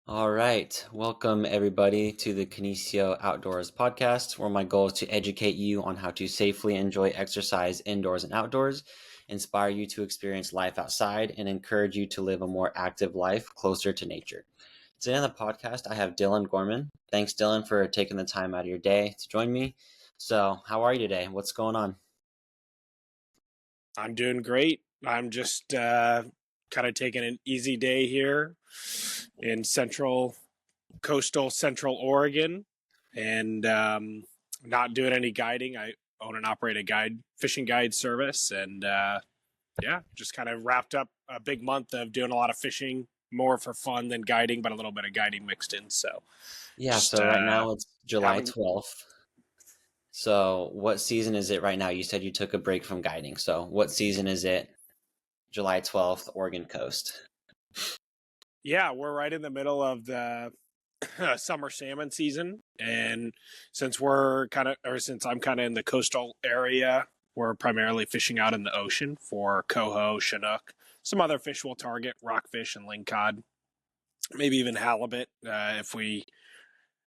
All right. Welcome, everybody, to the Kinesio Outdoors podcast, where my goal is to educate you on how to safely enjoy exercise indoors and outdoors, inspire you to experience life outside, and encourage you to live a more active life closer to nature. Today on the podcast, I have Dylan Gorman. Thanks, Dylan, for taking the time out of your day to join me. So, how are you today? What's going on? I'm doing great. I'm just kind of taking an easy day here in coastal central Oregon and not doing any guiding. I own and operate a fishing guide service. And yeah, just kind of wrapped up a big month of doing a lot of fishing, more for fun than guiding, but a little bit of guiding mixed in. So Yeah, just so right now it's July having 12th. So, what season is it right now? You said you took a break from guiding. So, what season is it? July 12th, Oregon coast. Yeah, we're right in the middle of the summer salmon season, and since I'm kind of in the coastal area, we're primarily fishing out in the ocean for coho, chinook, some other fish we'll target, rockfish and lingcod, maybe even halibut. I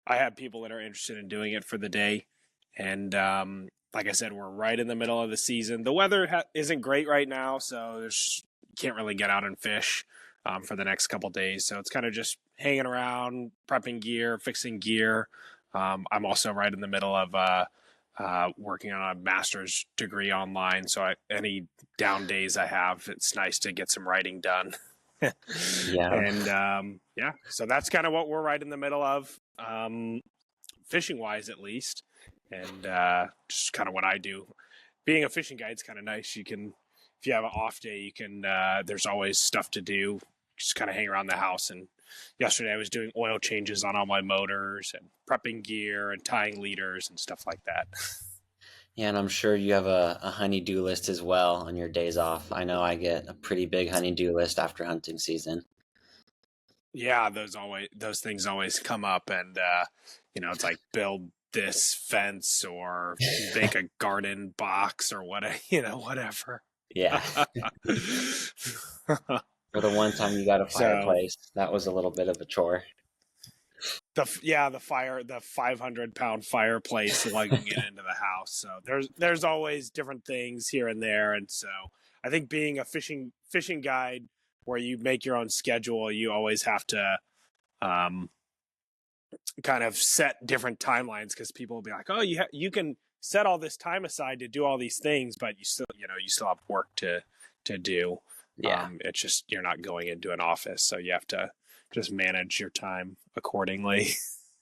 have people that are interested in doing it for the day, and like I said, we're right in the middle of the season. The weather isn't great right now, so you can't really get out and fish for the next couple days. So it's kind of just hanging around, prepping gear, fixing gear. I'm also right in the middle of working on a master's degree online. So any down days I have, it's nice to get some writing done. Yeah. And yeah, so that's kind of what we're right in the middle of, fishing wise, at least. And just kind of what I do. Being a fishing guide is kind of nice. You can, if you have an off day, you can, there's always stuff to do. Just kind of hang around the house. And yesterday I was doing oil changes on all my motors and prepping gear and tying leaders and stuff like that. Yeah, and I'm sure you have a honey-do list as well on your days off. I know I get a pretty big honey-do list after hunting season. Yeah, those things always come up, and it's like build this fence or make a garden box or whatever. Yeah. For the one time you got a So fireplace, that was a little bit of a chore. the 500-pound fireplace lugging it into the house. So there's always different things here and there, and so I think being a fishing guide where you make your own schedule, you always have to um, kind of set different timelines, because people will be like, oh, you can set all this time aside to do all these things, but you still have work to do. Yeah. It's just you're not going into an office, so you have to just manage your time accordingly.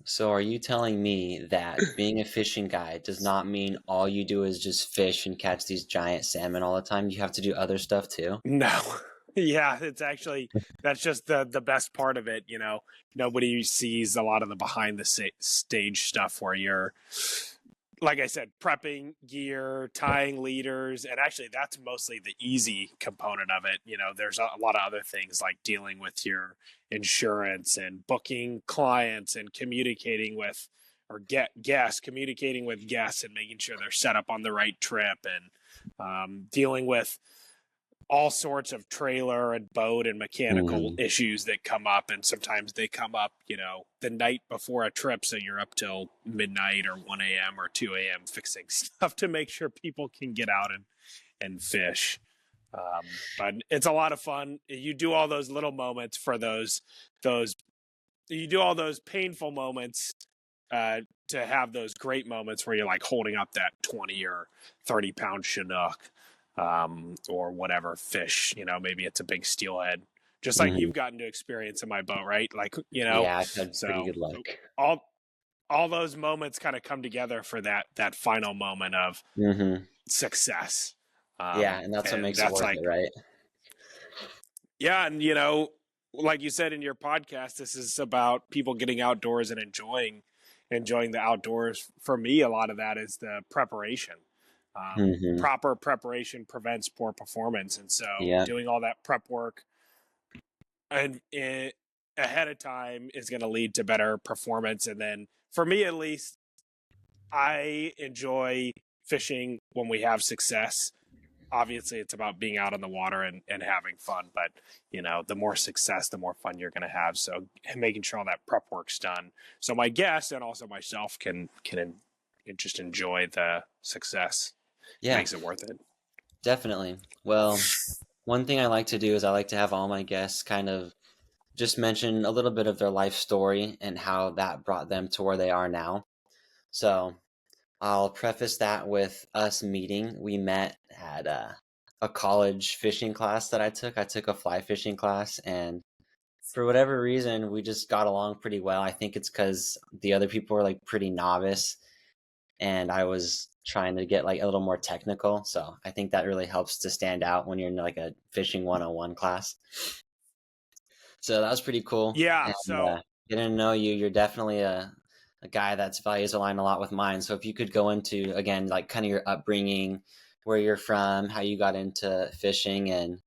So are you telling me that being a fishing guide does not mean all you do is just fish and catch these giant salmon all the time? You have to do other stuff too? No. Yeah, that's just the best part of it. Nobody sees a lot of the behind the stage stuff where you're, like I said, prepping gear, tying leaders, and actually that's mostly the easy component of it. There's a lot of other things like dealing with your insurance and booking clients and communicating with guests and making sure they're set up on the right trip, and dealing with all sorts of trailer and boat and mechanical Mhm. issues that come up. And sometimes they come up, the night before a trip. So you're up till midnight or 1 a.m. or 2 a.m. fixing stuff to make sure people can get out and fish. But it's a lot of fun. You do all those little moments those, you do all those painful moments to have those great moments where you're like holding up that 20 or 30-pound Chinook, or whatever fish. Maybe it's a big steelhead, just like Mhm. you've gotten to experience in my boat, right? Like, Yeah, I've had pretty so good luck. all all those moments kind of come together for that final moment of Hmm. success. Yeah, and that's what And makes it that's worth it, like, right? yeah, and like you said in your podcast, this is about people getting outdoors and enjoying the outdoors. For me, a lot of that is the preparation. Hmm. Proper preparation prevents poor performance, and so Yeah. doing all that prep work ahead of time is going to lead to better performance. And then, for me at least, I enjoy fishing when we have success, obviously it's about being out on the water and having fun, but the more success, the more fun you're going to have. So making sure all that prep work's done, so my guests and also myself can just enjoy the success, Yeah, makes it worth it. definitely. Well, one thing I like to do is I like to have all my guests kind of just mention a little bit of their life story and how that brought them to where they are now. So I'll preface that with us meeting. We met at a college fishing class that I took. I took a fly fishing class, and for whatever reason, we just got along pretty well. I think it's because the other people were like pretty novice, and I was trying to get like a little more technical. So I think that really helps to stand out when you're in like a fishing 101 class. So that was pretty cool. Yeah. And So getting to know you, you're definitely a guy that's values align a lot with mine. So if you could go into, again, like kind of your upbringing, where you're from, how you got into fishing, and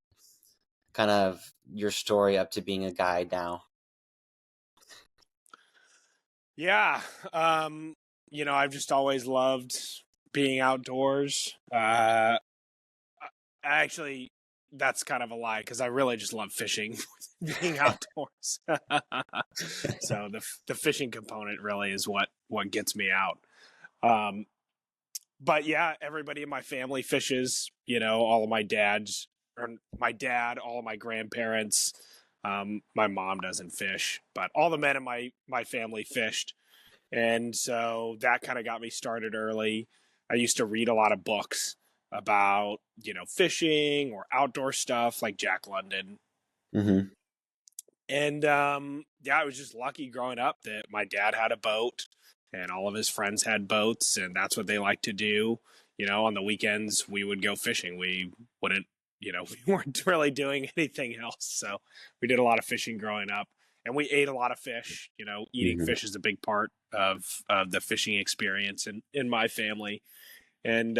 kind of your story up to being a guide now. yeah, I've just always loved being outdoors. Actually, that's kind of a lie because I really just love fishing, being outdoors. So the fishing component really is what gets me out. Um, but yeah, everybody in my family fishes. All of my dads, or my dad, all of my grandparents. My mom doesn't fish, but all the men in my family fished, and so that kind of got me started early. I used to read a lot of books about fishing or outdoor stuff like Jack London. Hmm. And yeah, I was just lucky growing up that my dad had a boat and all of his friends had boats, and that's what they like to do. On the weekends, we would go fishing. We wouldn't, we weren't really doing anything else. So we did a lot of fishing growing up, and we ate a lot of fish. Eating Hmm. fish is a big part of the fishing experience in my family. And,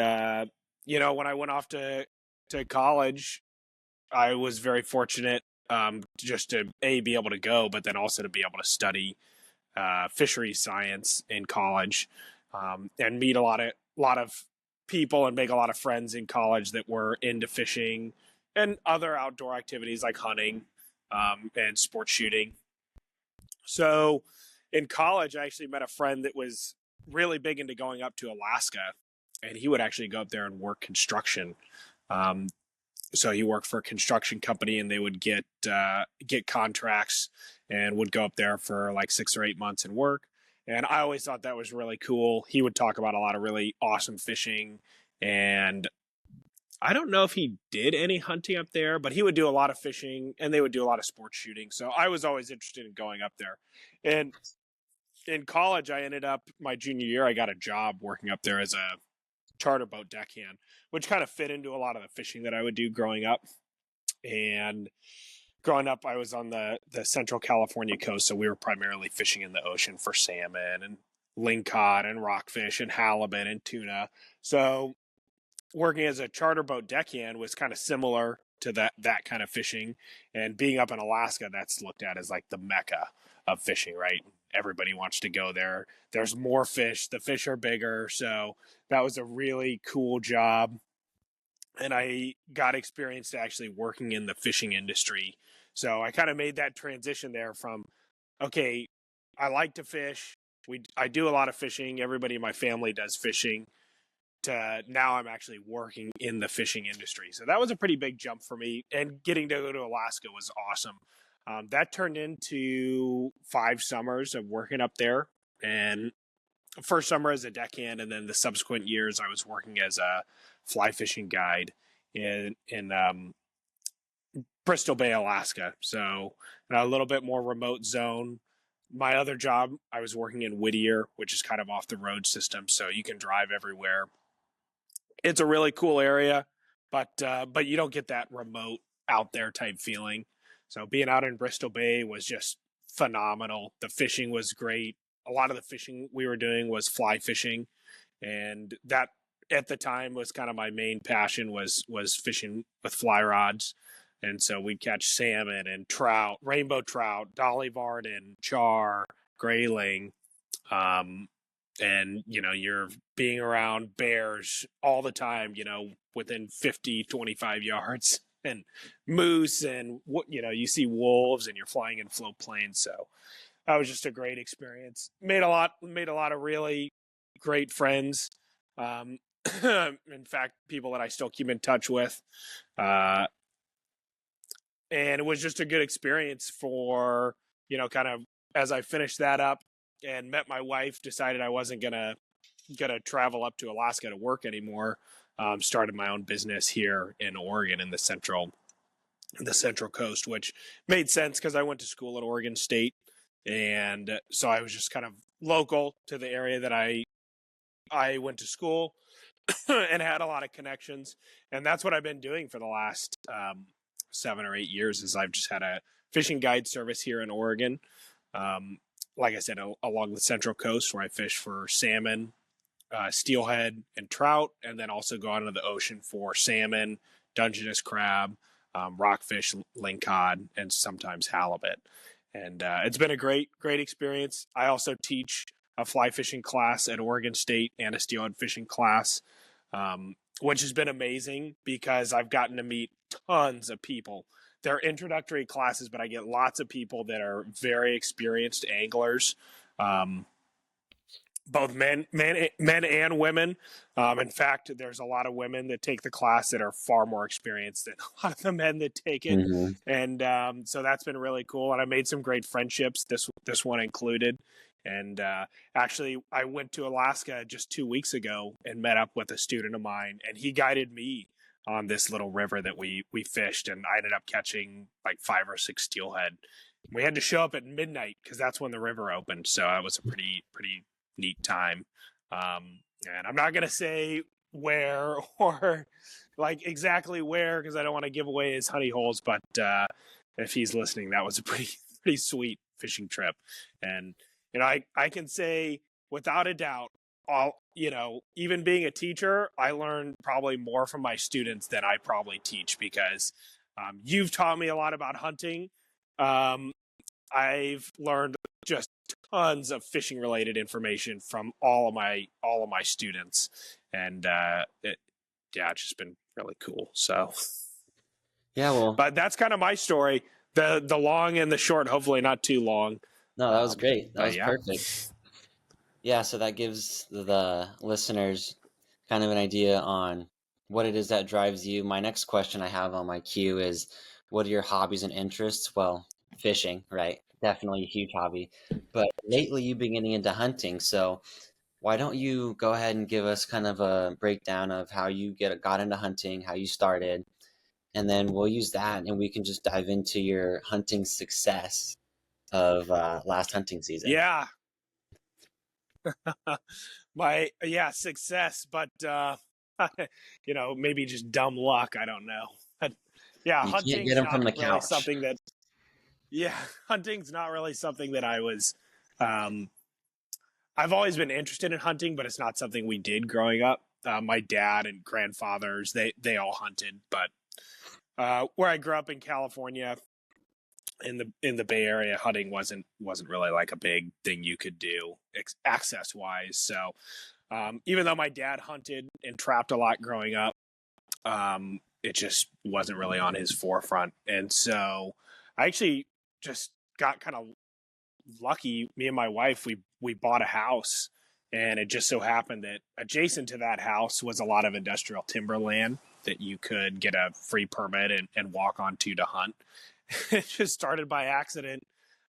when I went off to college, I was very fortunate, just to be able to go, but then also to be able to study fisheries science in college, and meet a lot of people and make a lot of friends in college that were into fishing and other outdoor activities like hunting, and sports shooting. So in college, I actually met a friend that was really big into going up to Alaska, and he would actually go up there and work construction. Um, so he worked for a construction company, and they would get contracts and would go up there for like 6 or 8 months and work. And I always thought that was really cool. He would talk about a lot of really awesome fishing, and I don't know if he did any hunting up there, but he would do a lot of fishing and they would do a lot of sports shooting. So I was always interested in going up there. And in college, I ended up my junior year, I got a job working up there as a charter boat deckhand, which kind of fit into a lot of the fishing that I would do growing up. And growing up, I was on the Central California coast, so we were primarily fishing in the ocean for salmon and lingcod and rockfish and halibut and tuna. So working as a charter boat deckhand was kind of similar to that kind of fishing. And being up in Alaska, that's looked at as like the mecca of fishing, right? Everybody wants to go there. There's more fish, the fish are bigger. So that was a really cool job, and I got experience to actually working in the fishing industry. So I kind of made that transition there from, okay, I like to fish. I do a lot of fishing. Everybody in my family does fishing, to now I'm actually working in the fishing industry. So that was a pretty big jump for me. And getting to go to Alaska was awesome. That turned into 5 summers of working up there. And first summer as a deckhand, and then the subsequent years I was working as a fly fishing guide in Bristol Bay, Alaska. So a little bit more remote zone. My other job, I was working in Whittier, which is kind of off the road system, so you can drive everywhere. It's a really cool area, but you don't get that remote out there type feeling. So being out in Bristol Bay was just phenomenal. The fishing was great. A lot of the fishing we were doing was fly fishing, and that at the time was kind of my main passion, was fishing with fly rods. And so we'd catch salmon and trout, rainbow trout, dolly varden, char, grayling, and you're being around bears all the time, within 50, 25 yards, and moose, and you see wolves, and you're flying in float planes. So that was just a great experience. Made a lot of really great friends. um, in fact, people that I still keep in touch with, uh, and it was just a good experience for, kind of, as I finished that up and met my wife, decided I wasn't gonna travel up to Alaska to work anymore. Started my own business here in Oregon, in the central coast, which made sense because I went to school at Oregon State, and so I was just kind of local to the area that I went to school, and had a lot of connections. And that's what I've been doing for the last 7 or 8 years. Is I've just had a fishing guide service here in Oregon. Um, like I said, along the central coast, where I fish for salmon, steelhead, and trout, and then also go out into the ocean for salmon, Dungeness crab, rockfish, lingcod, and sometimes halibut. And it's been a great experience. I also teach a fly fishing class at Oregon State and a steelhead fishing class, which has been amazing because I've gotten to meet tons of people. They're introductory classes, but I get lots of people that are very experienced anglers. Um, Both men and women. In fact, there's a lot of women that take the class that are far more experienced than a lot of the men that take it, Hmm. and so that's been really cool. And I made some great friendships. This one included. And actually, I went to Alaska just 2 weeks ago and met up with a student of mine, and he guided me on this little river that we fished, and I ended up catching like 5 or 6 steelhead. We had to show up at midnight because that's when the river opened. So that was a pretty neat time. And I'm not gonna say where or like exactly where because I don't want to give away his honey holes. But if he's listening, that was a pretty sweet fishing trip. And I can say without a doubt, even being a teacher, I learned probably more from my students than I probably teach because you've taught me a lot about hunting. Um, I've learned just tons of fishing related information from all of my students, and yeah, it's just been really cool. So, Yeah, well, but that's kind of my story. The long and the short, hopefully not too long. no, that was great. That But was yeah, perfect. Yeah, so that gives the listeners kind of an idea on what it is that drives you. My next question I have on my queue is, what are your hobbies and interests? Well, fishing, right? Definitely a huge hobby. But lately you've been getting into hunting, so why don't you go ahead and give us kind of a breakdown of how you got into hunting, how you started, and then we'll use that and we can just dive into your hunting success of last hunting season. yeah, my yeah success, but maybe just dumb luck. I don't know. But yeah, You can't get them from the couch. yeah, hunting's not really something that I was. Um, I've always been interested in hunting, but it's not something we did growing up. My dad and grandfathers, they all hunted, but where I grew up in California, in the Bay Area, hunting wasn't really like a big thing you could do access wise. So even though my dad hunted and trapped a lot growing up, it just wasn't really on his forefront. And so I actually just got kind of lucky. Me and my wife, we bought a house, and it just so happened that adjacent to that house was a lot of industrial timberland that you could get a free permit and walk onto to hunt. It just started by accident.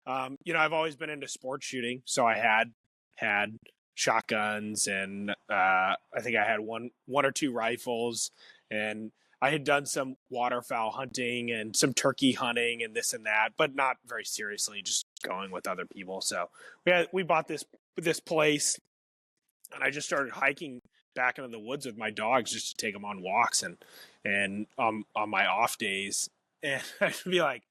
I've always been into sport shooting, so I had shotguns, and I think I had one or two rifles, and I had done some waterfowl hunting and some turkey hunting and this and that, but not very seriously, just going with other people. So we bought this place, and I just started hiking back into the woods with my dogs just to take them on walks and on my off days, and I'd be like,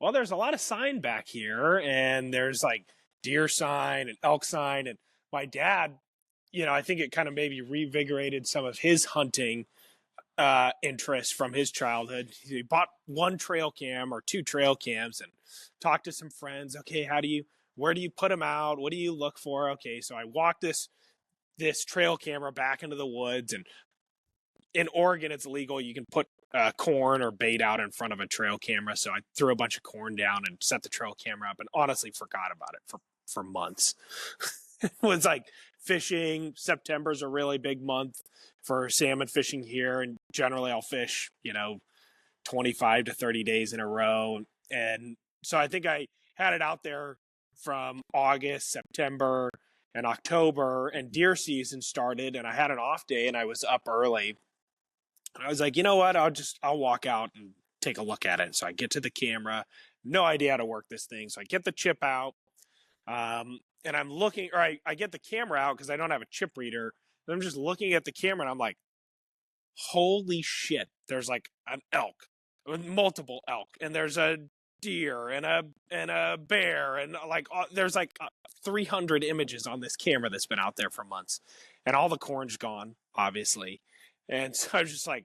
well, there's a lot of sign back here, and there's like deer sign and elk sign, and my dad, I think it kind of maybe revigorated some of his hunting interest from his childhood. He bought one trail cam or two trail cams and talked to some friends. Okay, where do you put them out? What do you look for? Okay, so I walked this trail camera back into the woods. And in Oregon, it's illegal. You can put corn or bait out in front of a trail camera. So I threw a bunch of corn down and set the trail camera up, and honestly forgot about it for months. It was like fishing. September's a really big month for salmon fishing here, and generally I'll fish, 25 to 30 days in a row. And so I think I had it out there from August, September, and October, and deer season started, and I had an off day and I was up early. And I was like, you know what? I'll walk out and take a look at it. So I get to the camera, no idea how to work this thing. So I get the chip out, and I'm looking, or I get the camera out because I don't have a chip reader. And I'm just looking at the camera, and I'm like, holy shit! There's like an elk, multiple elk, and there's a deer and a bear, and like there's like 300 images on this camera that's been out there for months, and all the corn's gone, obviously. And so I was just like,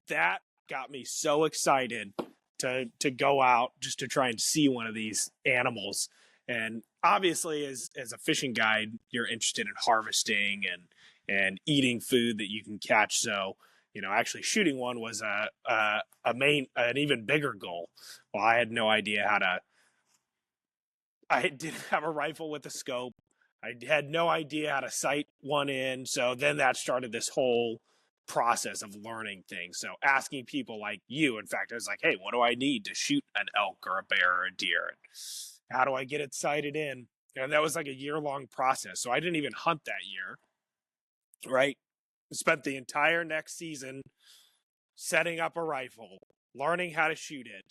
that got me so excited to go out just to try and see one of these animals. And obviously, as a fishing guide, you're interested in harvesting and eating food that you can catch. So, actually shooting one was an even bigger goal. Well, I had no idea I didn't have a rifle with a scope. I had no idea how to sight one in. So then that started this whole process of learning things. So asking people like you, in fact, I was like, hey, what do I need to shoot an elk or a bear or a deer? And how do I get it sighted in? And that was like a year-long process. So I didn't even hunt that year, right? Spent the entire next season setting up a rifle, learning how to shoot it,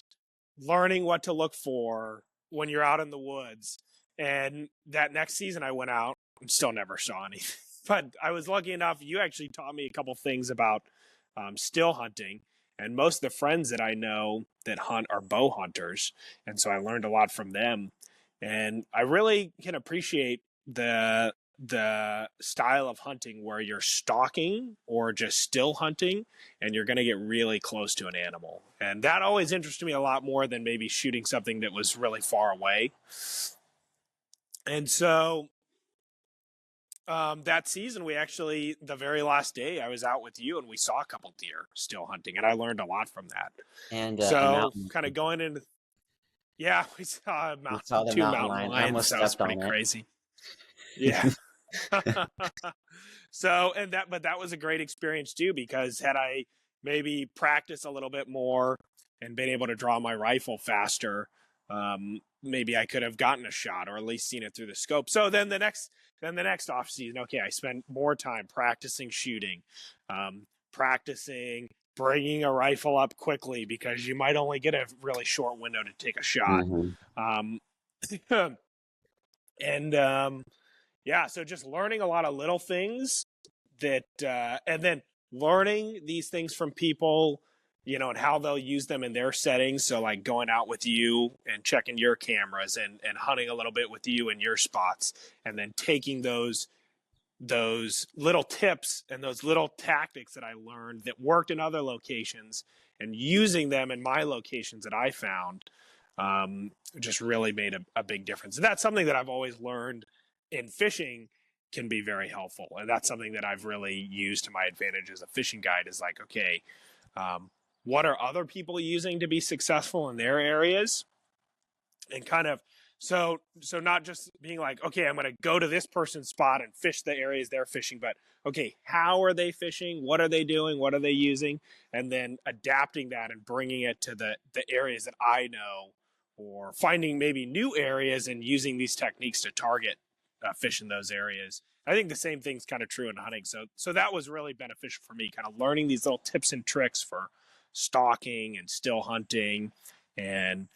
learning what to look for when you're out in the woods. And that next season I went out and still never saw anything. But I was lucky enough, you actually taught me a couple things about still hunting. And most of the friends that I know that hunt are bow hunters. And so I learned a lot from them. And I really can appreciate the style of hunting where you're stalking or just still hunting, and you're going to get really close to an animal. And that always interested me a lot more than maybe shooting something that was really far away. And so that season, we actually, the very last day I was out with you, and we saw a couple deer still hunting, and I learned a lot from that. And a So mountain. kind of going into, yeah, we saw We saw the two mountain mountain lion. I lions. almost That was stepped pretty on it. crazy. Yeah. So, but that was a great experience too, because had I maybe practiced a little bit more and been able to draw my rifle faster, maybe I could have gotten a shot or at least seen it through the scope. So then the next off season, okay, I spent more time practicing shooting, practicing bringing a rifle up quickly because you might only get a really short window to take a shot. Mm-hmm. And yeah, so just learning a lot of little things that, and then learning these things from people, and how they'll use them in their settings. So like going out with you and checking your cameras and hunting a little bit with you in your spots, and then taking those little tips and those little tactics that I learned that worked in other locations and using them in my locations that I found, just really made a big difference. And that's something that I've always learned in fishing can be very helpful. And that's something that I've really used to my advantage as a fishing guide is like, okay, what are other people using to be successful in their areas? And kind of, so not just being like, okay, I'm going to go to this person's spot and fish the areas they're fishing, but okay, how are they fishing? What are they doing? What are they using? And then adapting that and bringing it to the areas that I know, or finding maybe new areas and using these techniques to target fish in those areas. I think the same thing's kind of true in hunting. So that was really beneficial for me, kind of learning these little tips and tricks for stalking and still hunting, and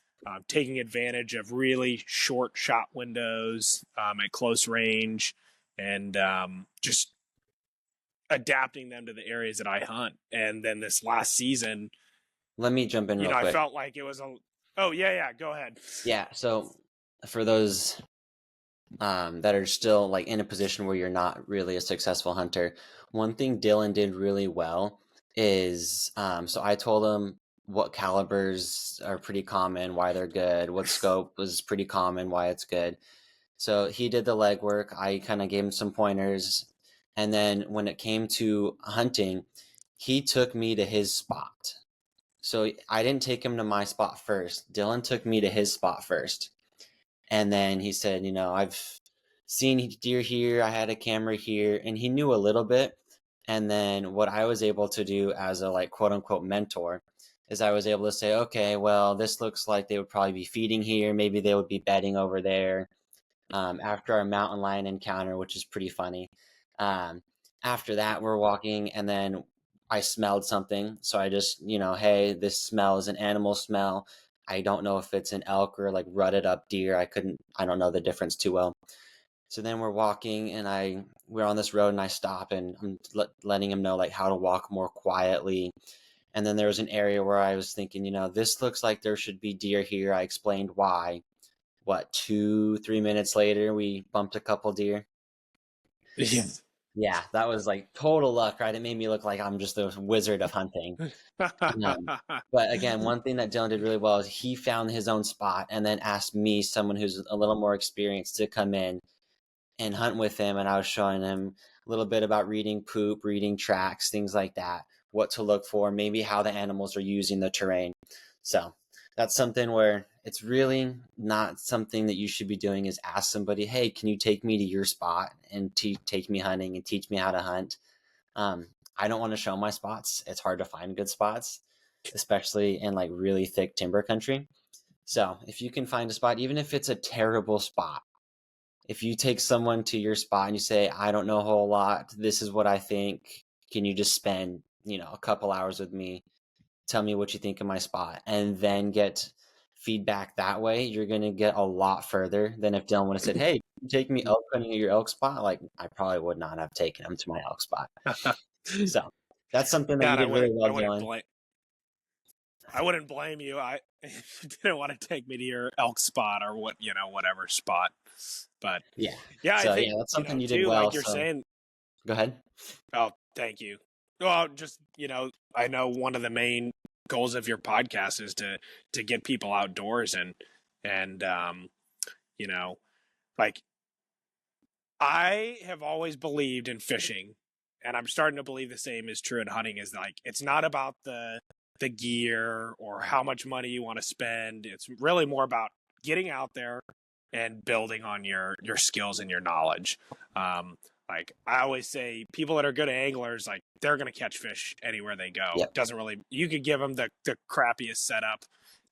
taking advantage of really short shot windows at close range, and just adapting them to the areas that I hunt. And then this last season, Let me jump in real I quick. felt like it was oh yeah, go ahead. Yeah, so for those that are still like in a position where you're not really a successful hunter, one thing Dylan did really well is so I told him what calibers are pretty common, why they're good, what scope was pretty common, why it's good. So he did the legwork. I kind of gave him some pointers, And then when it came to hunting, he took me to his spot. So I didn't take him to my spot first. Dylan took me to his spot first. And then he said, I've seen deer here. I had a camera here. And he knew a little bit. And then what I was able to do as a like quote unquote mentor is I was able to say, okay, well, this looks like they would probably be feeding here. Maybe they would be bedding over there. After our mountain lion encounter, which is pretty funny. Um, After that, we're walking, and then I smelled something. So I just, hey, this smell is an animal smell. I don't know if it's an elk or like rutted up deer. I don't know the difference too well. So then we're walking, and we're on this road, and I stop, and I'm letting him know like how to walk more quietly. And then there was an area where I was thinking, this looks like there should be deer here. I explained why. What, 2-3 minutes later, we bumped a couple deer. Yeah. Yeah, that was like total luck, right? It made me look like I'm just a wizard of hunting. But again, one thing that Dylan did really well is he found his own spot and then asked me, someone who's a little more experienced, to come in and hunt with him. And I was showing him a little bit about reading poop, reading tracks, things like that, what to look for, maybe how the animals are using the terrain. So that's something where it's really not something that you should be doing, is ask somebody, hey, can you take me to your spot and take me hunting and teach me how to hunt? I don't want to show my spots. It's hard to find good spots, especially in like really thick timber country. So if you can find a spot, even if it's a terrible spot, if you take someone to your spot and you say, I don't know a whole lot, this is what I think, can you just spend, a couple hours with me, tell me what you think of my spot, and then get feedback that way, you're going to get a lot further than if Dylan would have said, hey, can you take me elk hunting at your elk spot? Like, I probably would not have taken him to my elk spot. So that's something that Yeah, you and I did really wouldn't, I well, wouldn't Dylan. blame, I wouldn't blame you. If you didn't want to take me to your elk spot or whatever spot. But Yeah. yeah, I So think, yeah, that's something you did too, well. like you're So saying. go ahead. Oh, thank you. Well, just, I know one of the main goals of your podcast is to get people outdoors and you know, like I have always believed in fishing, and I'm starting to believe the same is true in hunting. Is like it's not about the gear or how much money you want to spend. It's really more about getting out there and building on your skills and your knowledge. Like I always say, people that are good anglers, like they're gonna catch fish anywhere they go. Yep. Doesn't really, you could give them the crappiest setup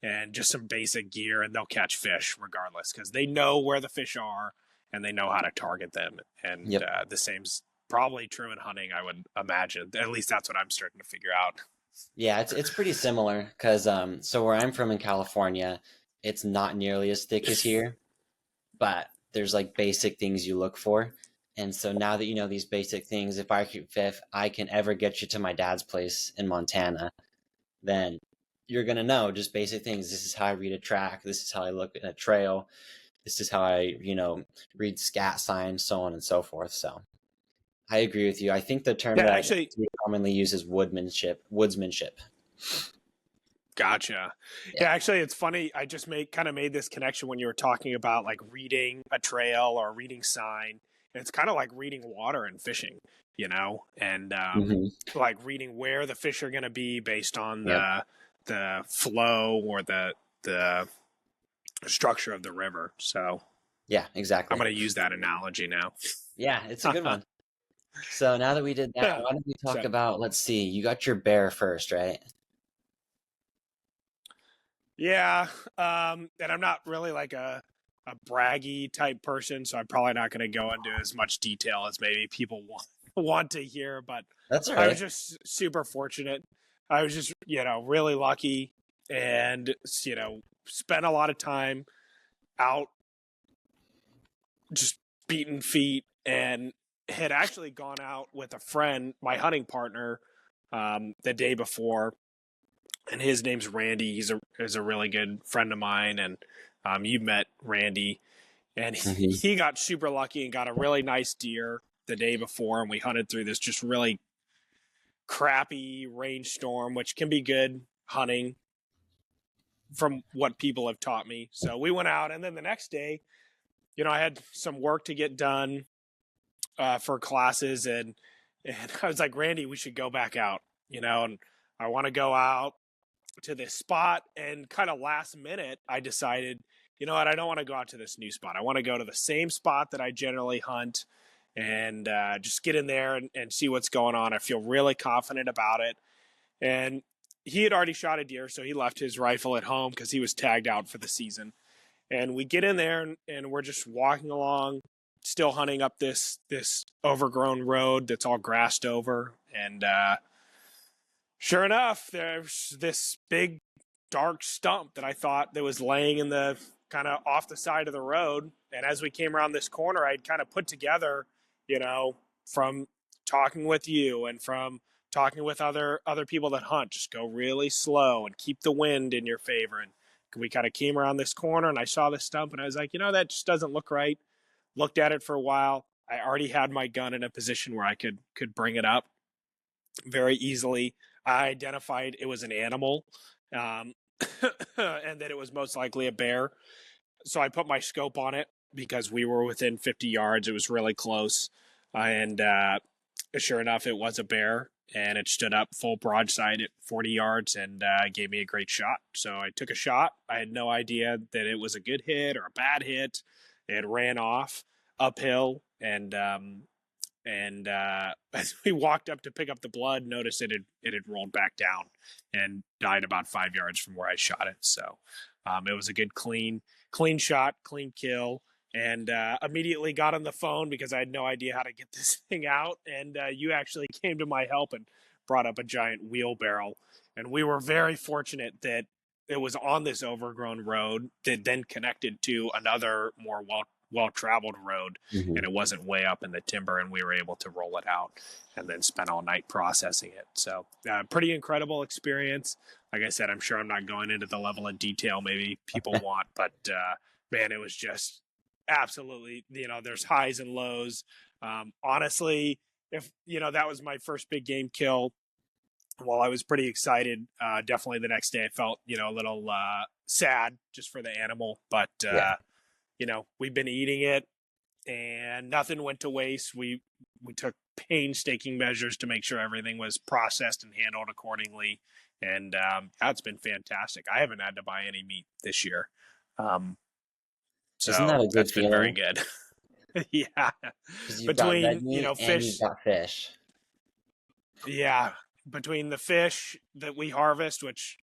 and just some basic gear, and they'll catch fish regardless because they know where the fish are and they know how to target them. And Yep. the same's probably true in hunting, I would imagine. At least that's what I'm starting to figure out. Yeah, it's pretty similar because so where I'm from in California, it's not nearly as thick as here, but there's like basic things you look for. And so now that you know these basic things, if I can ever get you to my dad's place in Montana, then you're gonna know just basic things. This is how I read a track. This is how I look at a trail. This is how I, read scat signs, so on and so forth. So I agree with you. I think the term Yeah, that actually, we commonly use is woodsmanship. gotcha. Yeah. Yeah, actually, it's funny. I just made this connection when you were talking about like reading a trail or reading sign. It's kind of like reading water and fishing, and Hmm. like reading where the fish are going to be based on Yep. the flow or the structure of the river. So Yeah, I'm exactly. going to use that analogy now. Yeah, it's a good one. So now that we did that, Yeah. why don't we talk So about, let's see, you got your bear first, right? yeah, and I'm not really like a braggy type person, so I'm probably not going to go into as much detail as maybe people want to hear. But That's all I was right. just super fortunate. I was just really lucky, and spent a lot of time out just beating feet, and had actually gone out with a friend, my hunting partner, the day before, and his name's Randy. He's a really good friend of mine, and you met Randy, and Hmm. he got super lucky and got a really nice deer the day before, and we hunted through this just really crappy rainstorm, which can be good hunting from what people have taught me. So we went out, and then the next day, I had some work to get done for classes, and I was like, Randy, we should go back out, and I want to go out to this spot. And kind of last minute, I decided, you know what, I don't want to go out to this new spot. I want to go to the same spot that I generally hunt and just get in there and see what's going on. I feel really confident about it. And he had already shot a deer, so he left his rifle at home because he was tagged out for the season. And we get in there and we're just walking along, still hunting up this overgrown road that's all grassed over. And sure enough, there's this big dark stump that I thought that was laying in the kind of off the side of the road. And as we came around this corner, I'd kind of put together, from talking with you and from talking with other people that hunt, just go really slow and keep the wind in your favor. And we kind of came around this corner and I saw this stump and I was like, that just doesn't look right. Looked at it for a while. I already had my gun in a position where I could bring it up very easily. I identified it was an animal, and that it was most likely a bear. So I put my scope on it because we were within 50 yards. It was really close. And sure enough, it was a bear. And it stood up full broadside at 40 yards and gave me a great shot. So I took a shot. I had no idea that it was a good hit or a bad hit. It ran off uphill, and as we walked up to pick up the blood, noticed it had rolled back down and died about 5 yards from where I shot it. So it was a good clean shot, clean kill, and immediately got on the phone because I had no idea how to get this thing out. And you actually came to my help and brought up a giant wheelbarrow. And we were very fortunate that it was on this overgrown road that then connected to another more well-traveled road, Mm-hmm. and it wasn't way up in the timber, and we were able to roll it out and then spent all night processing it. So pretty incredible experience. Like I said, I'm sure I'm not going into the level of detail maybe people want, but man, it was just absolutely, there's highs and lows. Honestly, if, that was my first big game kill, while I was pretty excited, definitely the next day I felt, a little sad just for the animal, but Yeah. we've been eating it and nothing went to waste. We took painstaking measures to make sure everything was processed and handled accordingly. And that's been fantastic. I haven't had to buy any meat this year. Isn't that So a good that's been very feeling? good. Yeah. Because you've got red Between, meat and you've fish. got fish. Yeah. Between the fish that we harvest, which,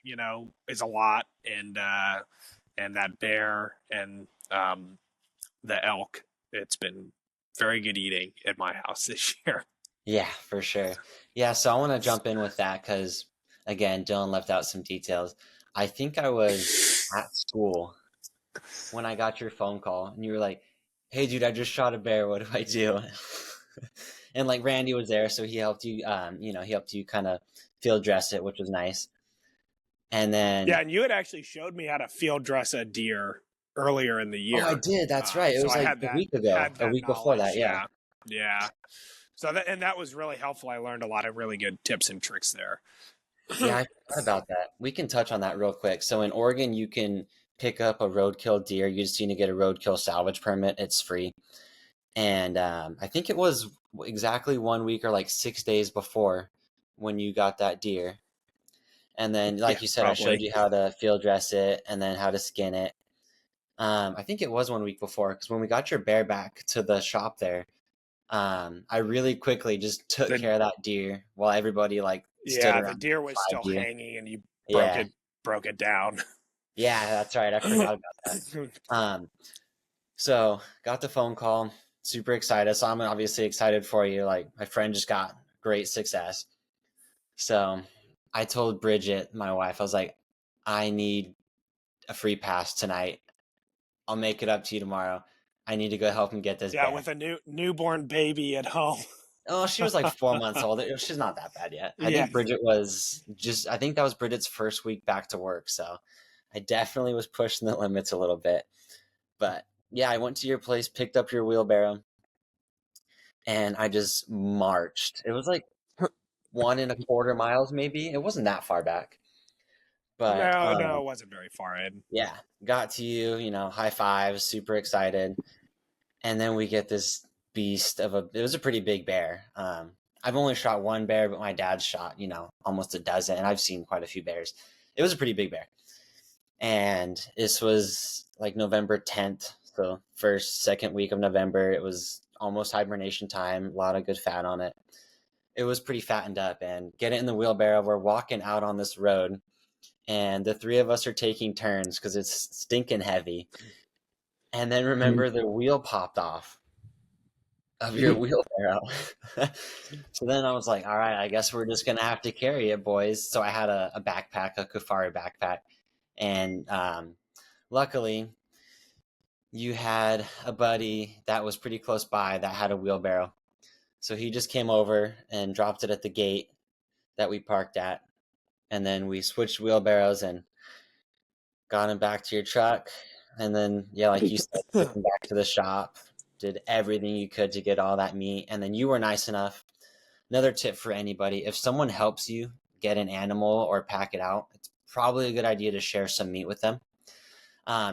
is a lot, and that bear and the elk, it's been very good eating at my house this year. Yeah, for sure. Yeah, so I want to jump in with that because, again, Dylan left out some details. I think I was at school when I got your phone call, and you were like, "Hey, dude, I just shot a bear. What do I do?" And like Randy was there, so he helped you. He helped you kind of field dress it, which was nice. And then, Yeah, and you had actually showed me how to field dress a deer earlier in the oh, I year, did. That's right. It so was I like had a that week ago, a week before knowledge. that. Yeah. Yeah, yeah. So that was really helpful. I learned a lot of really good tips and tricks there. Yeah, I forgot about that. We can touch on that real quick. So in Oregon, you can pick up a roadkill deer. You just need to get a roadkill salvage permit. It's free. And I think it was exactly 1 week or like 6 days before when you got that deer. And then, Yeah, like you said, I showed probably. you how to field dress it and then how to skin it. I think it was 1 week before because when we got your bear back to the shop there, I really quickly just took The care of that deer while everybody like stood Yeah, the around deer was and still vibed you. hanging, and you Yeah. broke it down. Yeah, that's right. I forgot about that. So got the phone call, super excited. So I'm obviously excited for you. Like my friend just got great success. So I told Bridget, my wife, I was like, I need a free pass tonight. I'll make it up to you tomorrow. I need to go help him get this Yeah, bear. with a newborn baby at home. Oh, she was like 4 months old. She's not that bad yet. I Yeah, think Bridget was I think that was Bridget's first week back to work. So I definitely was pushing the limits a little bit. But yeah, I went to your place, picked up your wheelbarrow, and I just marched. It was like 1.25 miles, maybe. It wasn't that far back. But no, it wasn't very far in. yeah, got to you, high fives, super excited. And then we get this beast of it was a pretty big bear. I've only shot one bear, but my dad's shot, almost a dozen, and I've seen quite a few bears. It was a pretty big bear. And this was like November 10th. So first, second week of November, it was almost hibernation time, a lot of good fat on it. It was pretty fattened up and get it in the wheelbarrow. We're walking out on this road and the three of us are taking turns because it's stinking heavy. And then remember the wheel popped off of your wheelbarrow. So then I was like, all right, I guess we're just going to have to carry it, boys. So I had a backpack, a Kufari backpack. And luckily, you had a buddy that was pretty close by that had a wheelbarrow. So he just came over and dropped it at the gate that we parked at. And then we switched wheelbarrows and got him back to your truck. And then, yeah, like you said, took him back to the shop, did everything you could to get all that meat. And then you were nice enough. Another tip for anybody, if someone helps you get an animal or pack it out, it's probably a good idea to share some meat with them.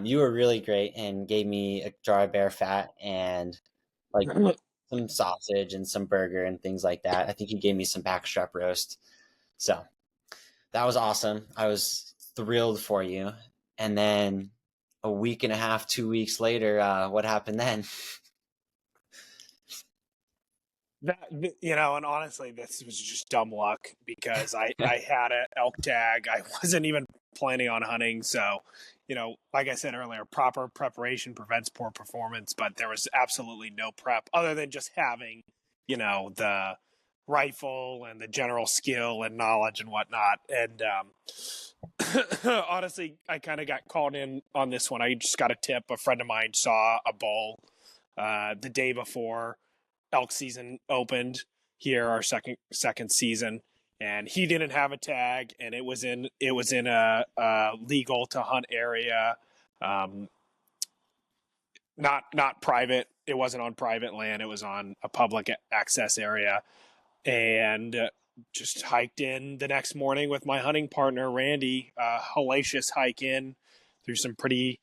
You were really great and gave me a jar of bear fat and like some sausage and some burger and things like that. I think you gave me some backstrap roast. So that was awesome. I was thrilled for you. And then a week and a half, 2 weeks later, what happened then? And honestly, this was just dumb luck because I had an elk tag. I wasn't even planning on hunting. So, like I said earlier, proper preparation prevents poor performance, but there was absolutely no prep other than just having, the rifle and the general skill and knowledge and whatnot. And honestly, I kind of got called in on this one. I just got a tip. A friend of mine saw a bull the day before elk season opened here, our second season, and he didn't have a tag, and it was in a legal to hunt area, not private. It wasn't on private land. It was on a public access area, and just hiked in the next morning with my hunting partner Randy. Hellacious hike in through some pretty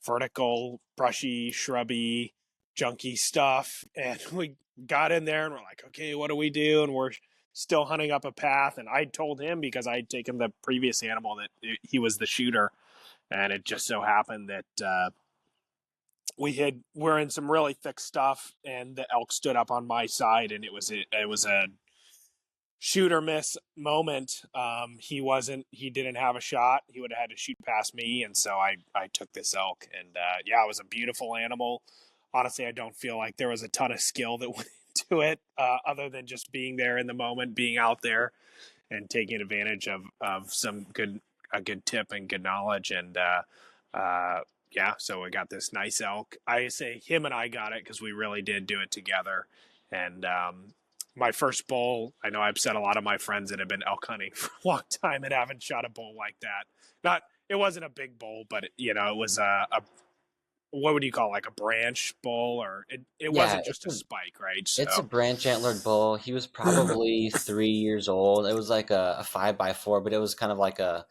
vertical, brushy, shrubby, junky stuff, and we got in there and we're like, okay, what do we do? And we're still hunting up a path. And I told him because I had taken the previous animal that he was the shooter, and it just so happened that we're in some really thick stuff, and the elk stood up on my side, and it was a shoot or miss moment. He didn't have a shot. He would have had to shoot past me. And so I took this elk, and it was a beautiful animal. Honestly, I don't feel like there was a ton of skill that went into it, other than just being there in the moment, being out there and taking advantage of a good tip and good knowledge. And, so we got this nice elk. I say him and I got it because we really did do it together. And, my first bull, I know I've said a lot of my friends that have been elk hunting for a long time and haven't shot a bull like that. It wasn't a big bull, but it was a what would you call it, like a branch bull, or it Yeah, wasn't just a spike, right? it's a So branch antlered bull. He was probably 3 years old. It was like a 5x4, but it was kind of like a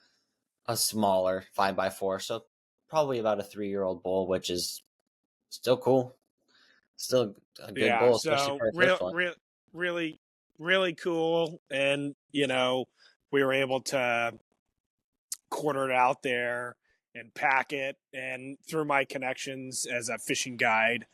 smaller 5x4. So probably about a 3-year-old bull, which is still cool. Still a good yeah, bull, especially so for a first one. really, really cool, and we were able to quarter it out there and pack it. And through my connections as a fishing guide,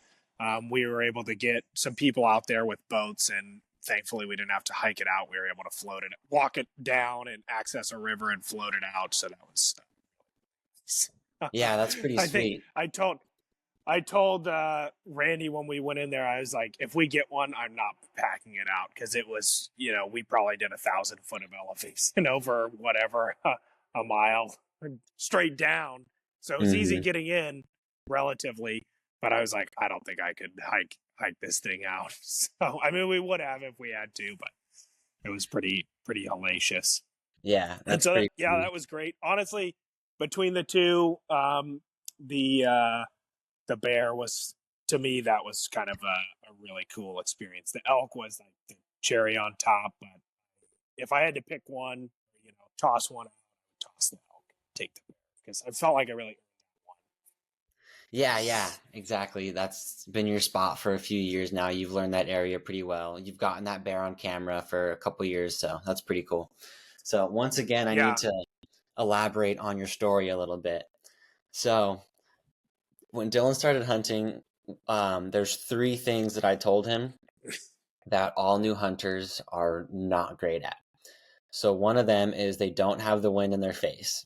we were able to get some people out there with boats, and thankfully we didn't have to hike it out. We were able to walk it down and access a river and float it out. So that was Yeah, that's pretty I think sweet. I told Randy when we went in there, I was like, if we get one, I'm not packing it out, because it was, we probably did 1,000 foot of elevation over whatever a mile straight down. So it was easy Hmm. getting in relatively, but I was like, I don't think I could hike this thing out. So I mean, we would have if we had to, but it was pretty hellacious. Yeah, And that's so pretty cool. that was great. Honestly, between the two, the bear was, to me, that was kind of a really cool experience. The elk was like the cherry on top, but if I had to pick one, toss one out, I would toss the elk, take the bear, because I felt like I really earned that one. Yeah, exactly. That's been your spot for a few years now. You've learned that area pretty well. You've gotten that bear on camera for a couple years, so that's pretty cool. So once again, I need Yeah. to elaborate on your story a little bit. So when Dylan started hunting, there's three things that I told him that all new hunters are not great at. So one of them is they don't have the wind in their face.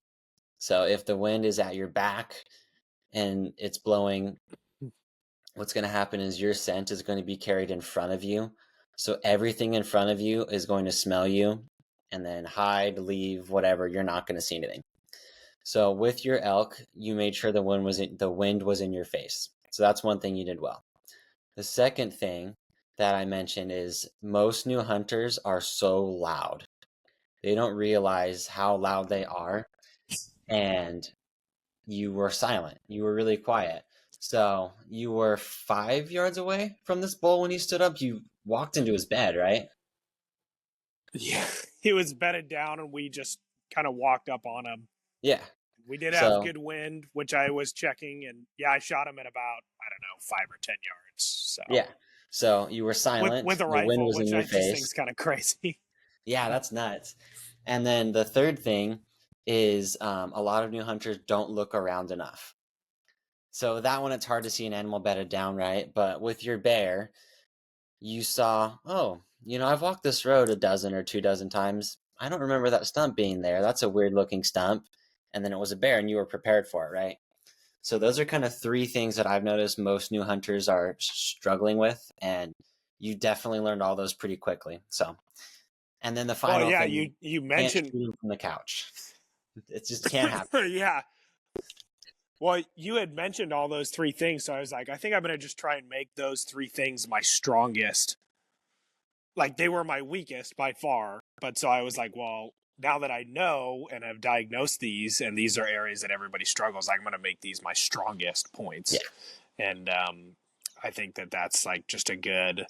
So if the wind is at your back and it's blowing, what's going to happen is your scent is going to be carried in front of you. So everything in front of you is going to smell you and then hide, leave, whatever. You're not going to see anything. So with your elk, you made sure the wind was in your face. So that's one thing you did well. The second thing that I mentioned is most new hunters are so loud. They don't realize how loud they are, and you were silent. You were really quiet. So you were 5 yards away from this bull when he stood up. You walked into his bed, right? Yeah. He was bedded down and we just kind of walked up on him. Yeah. We did have So good wind, which I was checking, and yeah, I shot him at about, I don't know, 5 or 10 yards. So yeah. So you were with silent. a The wind rifle, was in which your I just think is face. kind of crazy. Yeah, that's nuts. And then the third thing is a lot of new hunters don't look around enough. So that one, it's hard to see an animal bedded down, right? But with your bear, you saw, oh, I've walked this road a dozen or 2 dozen times. I don't remember that stump being there. That's a weird looking stump. And then it was a bear and you were prepared for it, right? So those are kind of three things that I've noticed most new hunters are struggling with. And you definitely learned all those pretty quickly. So, and then the Well, final yeah, thing, you can't mentioned, shoot him from the couch. It just can't happen. yeah. Well, you had mentioned all those three things, so I was like, I think I'm gonna just try and make those three things my strongest. Like they were my weakest by far, but so I was like, well, now that I know and have diagnosed these, and these are areas that everybody struggles, I'm gonna make these my strongest Yeah. points, and I think that that's like just a good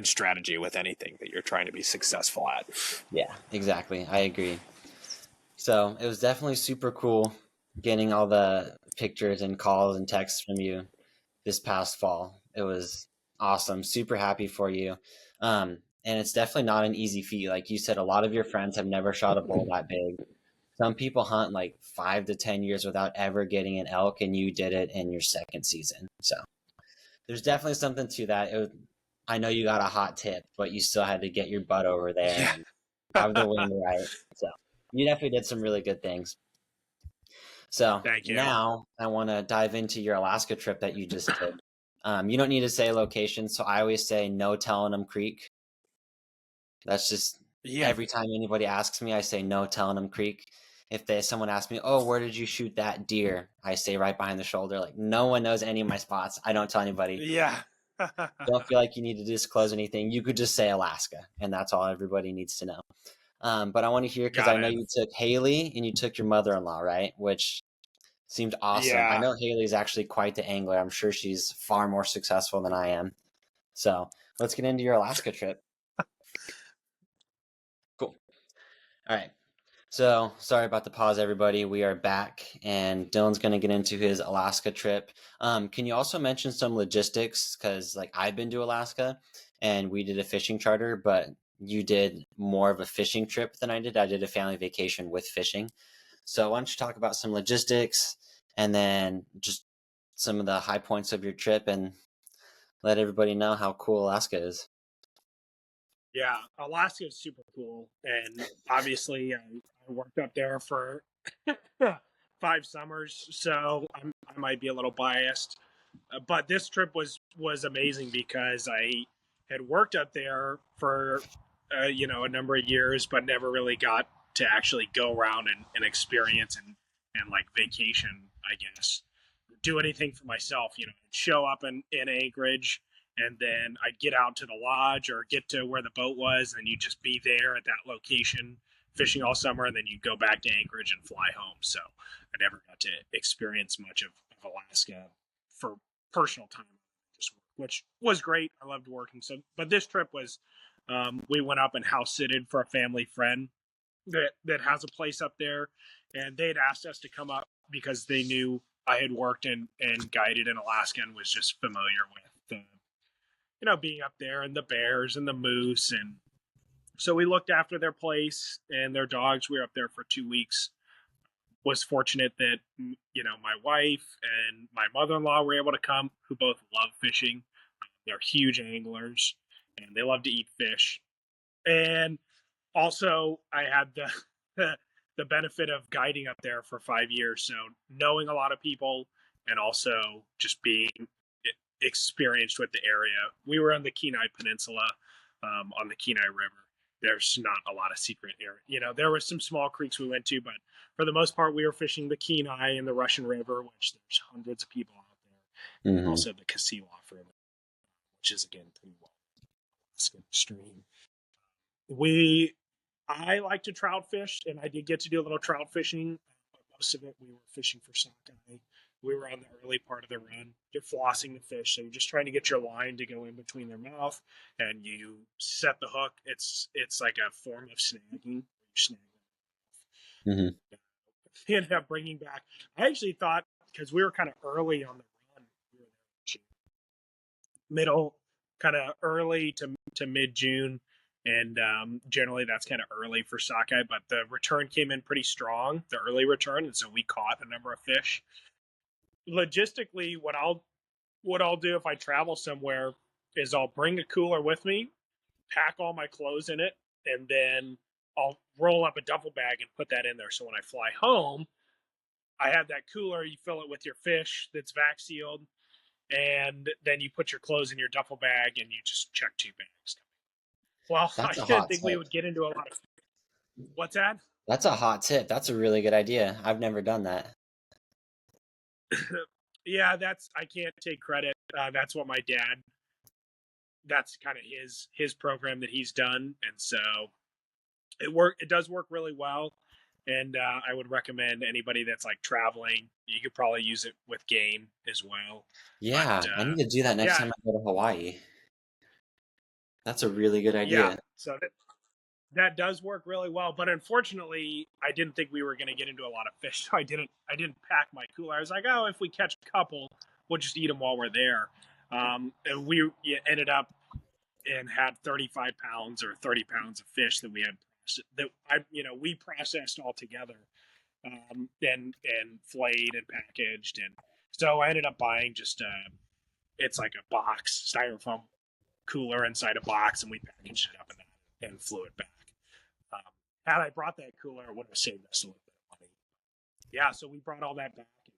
strategy with anything that you're trying to be successful at. Yeah, exactly. I agree. So it was definitely super cool getting all the pictures and calls and texts from you this past fall. It was awesome. Super happy for you. And it's definitely not an easy feat. Like you said, a lot of your friends have never shot a bull that big. Some people hunt like 5 to 10 years without ever getting an elk, and you did it in your second season. So there's definitely something to that. I know you got a hot tip, but you still had to get your butt over there Yeah. and have the wind right. So you definitely did some really good things. So Thank you. now I want to dive into your Alaska trip that you just did. You don't need to say location, so I always say no telling them creek. That's just Yeah. every time anybody asks me, I say no telling them creek. If someone asks me, oh, where did you shoot that deer? I say right behind the shoulder. Like no one knows any of my spots. I don't tell anybody. Yeah. Don't feel like you need to disclose anything. You could just say Alaska, and that's all everybody needs to know. But I want to hear because I Got know it. you took Haley and you took your mother-in-law, right? Which seemed awesome. I Yeah. know Haley is actually quite the angler. I'm sure she's far more successful than I am. So let's get into your Alaska trip. Cool. All right. So sorry about the pause, everybody. We are back, and Dylan's going to get into his Alaska trip. Can you also mention some logistics? Because like I've been to Alaska, and we did a fishing charter, but you did more of a fishing trip than I did. I did a family vacation with fishing. So why don't you talk about some logistics, and then just some of the high points of your trip, and let everybody know how cool Alaska is. Yeah. Alaska is super cool. And obviously, I worked up there for 5 summers. So I might be a little biased. But this trip was amazing because I had worked up there for a number of years, but never really got to actually go around and experience and like vacation, I guess, do anything for myself. I'd show up in Anchorage, and then I'd get out to the lodge or get to where the boat was, and you'd just be there at that location fishing all summer, and then you'd go back to Anchorage and fly home. So I never got to experience much of Alaska for personal time, just work, which was great. I loved working. So, but this trip was, we went up and house sitted for a family friend that has a place up there, and they had asked us to come up because they knew I had worked and guided in Alaska and was just familiar with the, being up there and the bears and the moose. And so we looked after their place and their dogs. We were up there for 2 weeks. Was fortunate that, my wife and my mother-in-law were able to come, who both love fishing. They're huge anglers and they love to eat fish. And also I had the benefit of guiding up there for 5 years, so knowing a lot of people and also just being experienced with the area. We were on the Kenai Peninsula, on the Kenai River. There's not a lot of secret area. There were some small creeks we went to, but for the most part, we were fishing the Kenai and the Russian River, which there's hundreds of people out there. Mm-hmm. Also the KinesioOutdoors River, which is again pretty well stream. I like to trout fish, and I did get to do a little trout fishing. But most of it, we were fishing for sockeye. We were on the early part of the run. You're flossing the fish, so you're just trying to get your line to go in between their mouth, and you set the hook. It's like a form of snagging. You snag them. Mm-hmm. You end up bringing back. I actually thought, because we were kind of early on the run, we were middle, kind of early to mid June. And generally that's kind of early for sockeye, but the return came in pretty strong, the early return, and so we caught a number of fish. Logistically, what I'll do if I travel somewhere is I'll bring a cooler with me, pack all my clothes in it, and then I'll roll up a duffel bag and put that in there. So when I fly home, I have that cooler, you fill it with your fish that's vac sealed, and then you put your clothes in your duffel bag and you just check 2 bags. Well, That's I a didn't hot think we tip. would get into a lot of. What's that? That's a hot tip. That's a really good idea. I've never done that. Yeah, I can't take credit. That's what my dad. That's kind of his program that he's done, and so it does work really well. And I would recommend anybody that's like traveling. You could probably use it with game as well. Yeah, But I need to do that next yeah, time I go to Hawaii. That's a really good yeah. idea. So that does work really well. But unfortunately, I didn't think we were going to get into a lot of fish, so I didn't pack my cooler. I was like, oh, if we catch a couple, we'll just eat them while we're there. And we ended up and had 35 pounds or 30 pounds of fish that we processed all together, and flayed and packaged. And so I ended up buying just it's like a box, styrofoam cooler inside a box, and we packaged it up in that and flew it back. Had I brought that cooler, it would have saved us a little bit of money. Yeah, so we brought all that back, and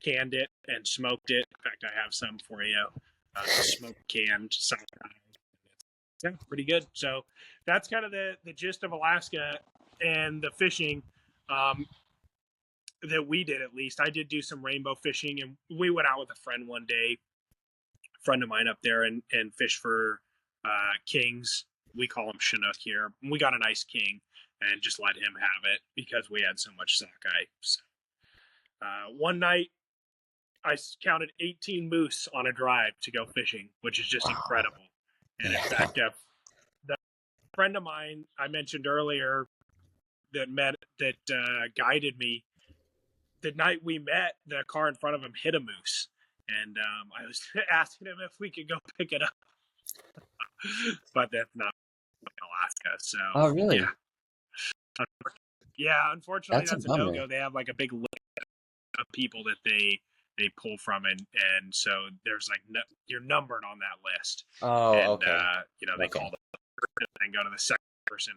canned it and smoked it. In fact, I have some for you. Smoked canned sockeye. Yeah, pretty good. So that's kind of the gist of Alaska and the fishing that we did. At least I did do some rainbow fishing, and we went out with a friend one day. A friend of mine up there and fished for kings. We call them Chinook here. We got a nice king and just let him have it because we had so much sockeye. So, one night I counted 18 moose on a drive to go fishing, which is just incredible. And in fact, the friend of mine I mentioned earlier that guided me, the night we met, the car in front of him hit a moose, and I was asking him if we could go pick it up, but that's not Alaska. So, Oh, really? Unfortunately, That's a that's a bummer. no-go. They have like a big list of people that they pull from, and so there's like you're numbered on that list. Oh, And okay. they call the person and go to the second person.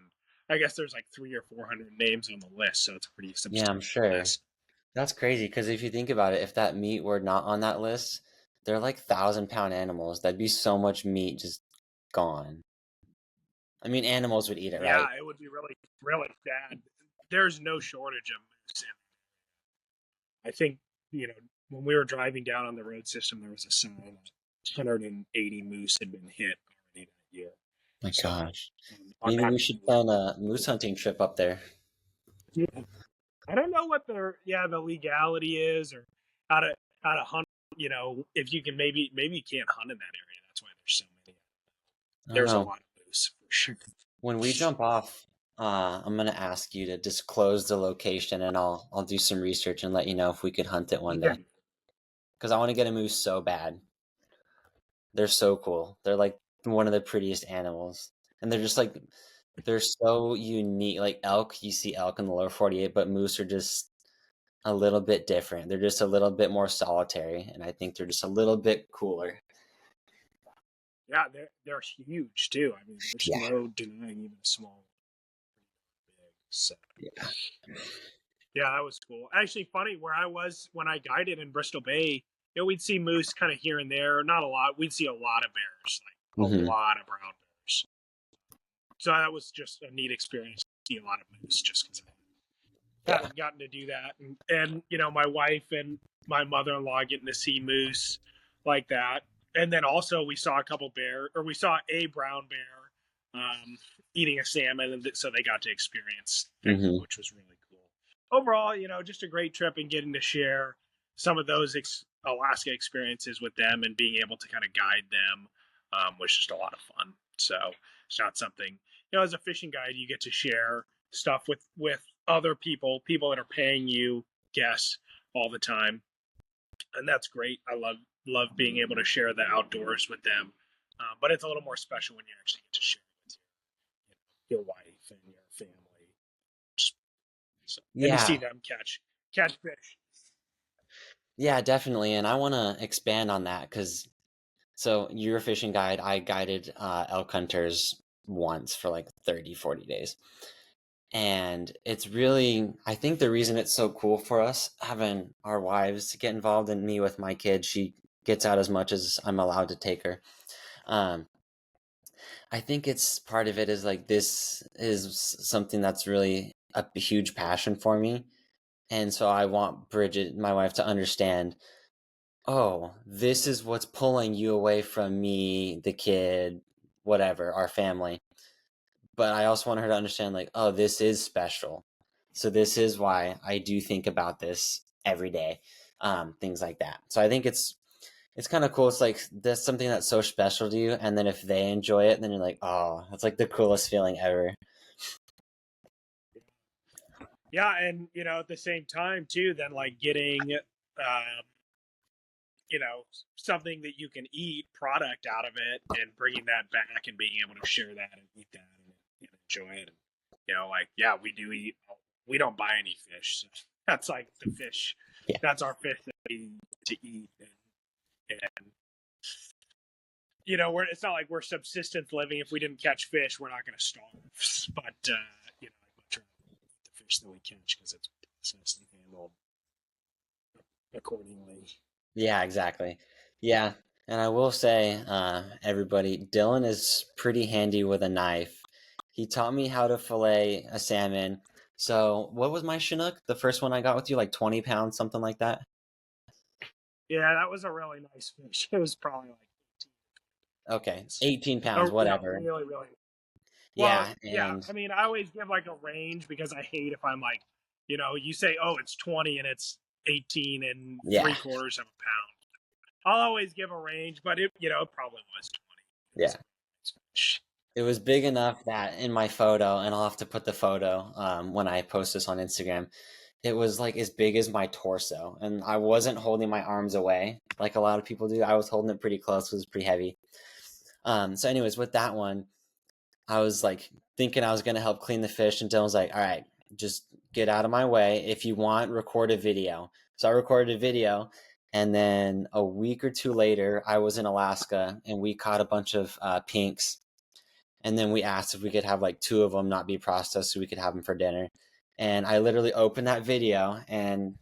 I guess there's like 300 or 400 names on the list, so it's a pretty Yeah, substantial I'm sure. list. That's crazy because if you think about it, if that meat were not on that list, they're like 1,000-pound animals. That'd be so much meat just gone. I mean, animals would eat it, Yeah, right? it would be really, really sad. There's no shortage of moose. I think, when we were driving down on the road system, there was a sign that 180 moose had been hit already that year. My So gosh. on Maybe that, we should plan a moose hunting trip up there. yeah. I don't know what the legality is, or how to hunt. If you can, maybe you can't hunt in that area. That's why there's so many. I don't There's a know. lot of moose for sure. When we jump off, I'm gonna ask you to disclose the location, and I'll do some research and let you know if we could hunt it one Okay. day. because I want to get a moose so bad. They're so cool. They're like one of the prettiest animals, and they're just like they're so unique. Like elk, you see elk in the lower 48, but moose are just a little bit different. They're just a little bit more solitary, and I think they're just a little bit cooler. Yeah, they're huge too. I mean, there's Yeah, no denying even a small big. So yeah. yeah, that was cool. Actually, funny where I was when I guided in Bristol Bay. We'd see moose kind of here and there, not a lot. We'd see a lot of bears, like a Hmm. lot of brown bears. So that was just a neat experience to see a lot of moose, just because I Yeah. hadn't gotten to do that, and my wife and my mother-in-law getting to see moose like that, and then also we saw we saw a brown bear eating a salmon, and so they got to experience that, Hmm. which was really cool. Overall, just a great trip and getting to share some of those Alaska experiences with them and being able to kind of guide them was just a lot of fun. So it's not something, as a fishing guide, you get to share stuff with other people that are paying you guests all the time, and that's great. I love being able to share the outdoors with them, but it's a little more special when you actually get to share it with your wife and your family, and to see Yeah. them catch fish. Yeah, definitely. And I want to expand on that because so you're a fishing guide. I guided elk hunters once for like 30, 40 days. And it's really, I think the reason it's so cool for us having our wives get involved and me with my kids, she gets out as much as I'm allowed to take her. Um, I think it's part of it is like this is something that's really a huge passion for me. And so I want Bridget, my wife, to understand, oh, this is what's pulling you away from me, the kid, whatever, our family. But I also want her to understand, like, oh, this is special. So this is why I do think about this every day, things like that. So I think it's kind of cool. It's like that's something that's so special to you, and then if they enjoy it, then you're like, oh, that's like the coolest feeling ever. Yeah, and at the same time too, then like getting something that you can eat product out of it and bringing that back and being able to share that and eat that and enjoy it. And, like, yeah, we do eat, we don't buy any fish. So that's like the fish. Yeah, That's our fish that we to eat. And it's not like we're subsistence living. If we didn't catch fish, we're not going to starve. But, I'd much rather eat the fish that we catch because it's processed and handled accordingly. yeah, exactly. Yeah, and I will say, everybody, Dylan is pretty handy with a knife. He taught me how to fillet a salmon. So, what was my Chinook? The first one I got with you, like 20 pounds, something like that? Yeah, that was a really nice fish. It was probably like Okay, 18 pounds. 18 pounds, whatever. Really, really. Well, Yeah, yeah. and I mean, I always give like a range because I hate if I'm like, you say, oh, it's 20 and it's 18 and yeah, 3/4 of a pound. I'll always give a range, but it probably was 20. It was yeah. a nice fish. It was big enough that in my photo, and I'll have to put the photo when I post this on Instagram. It was like as big as my torso, and I wasn't holding my arms away like a lot of people do. I was holding it pretty close because it was pretty heavy. So, anyways, with that one, I was like thinking I was gonna help clean the fish, and Dylan was like, "All right, just get out of my way. If you want, record a video." So I recorded a video, and then a week or two later, I was in Alaska, and we caught a bunch of pinks, and then we asked if we could have like two of them not be processed so we could have them for dinner. And I literally opened that video, and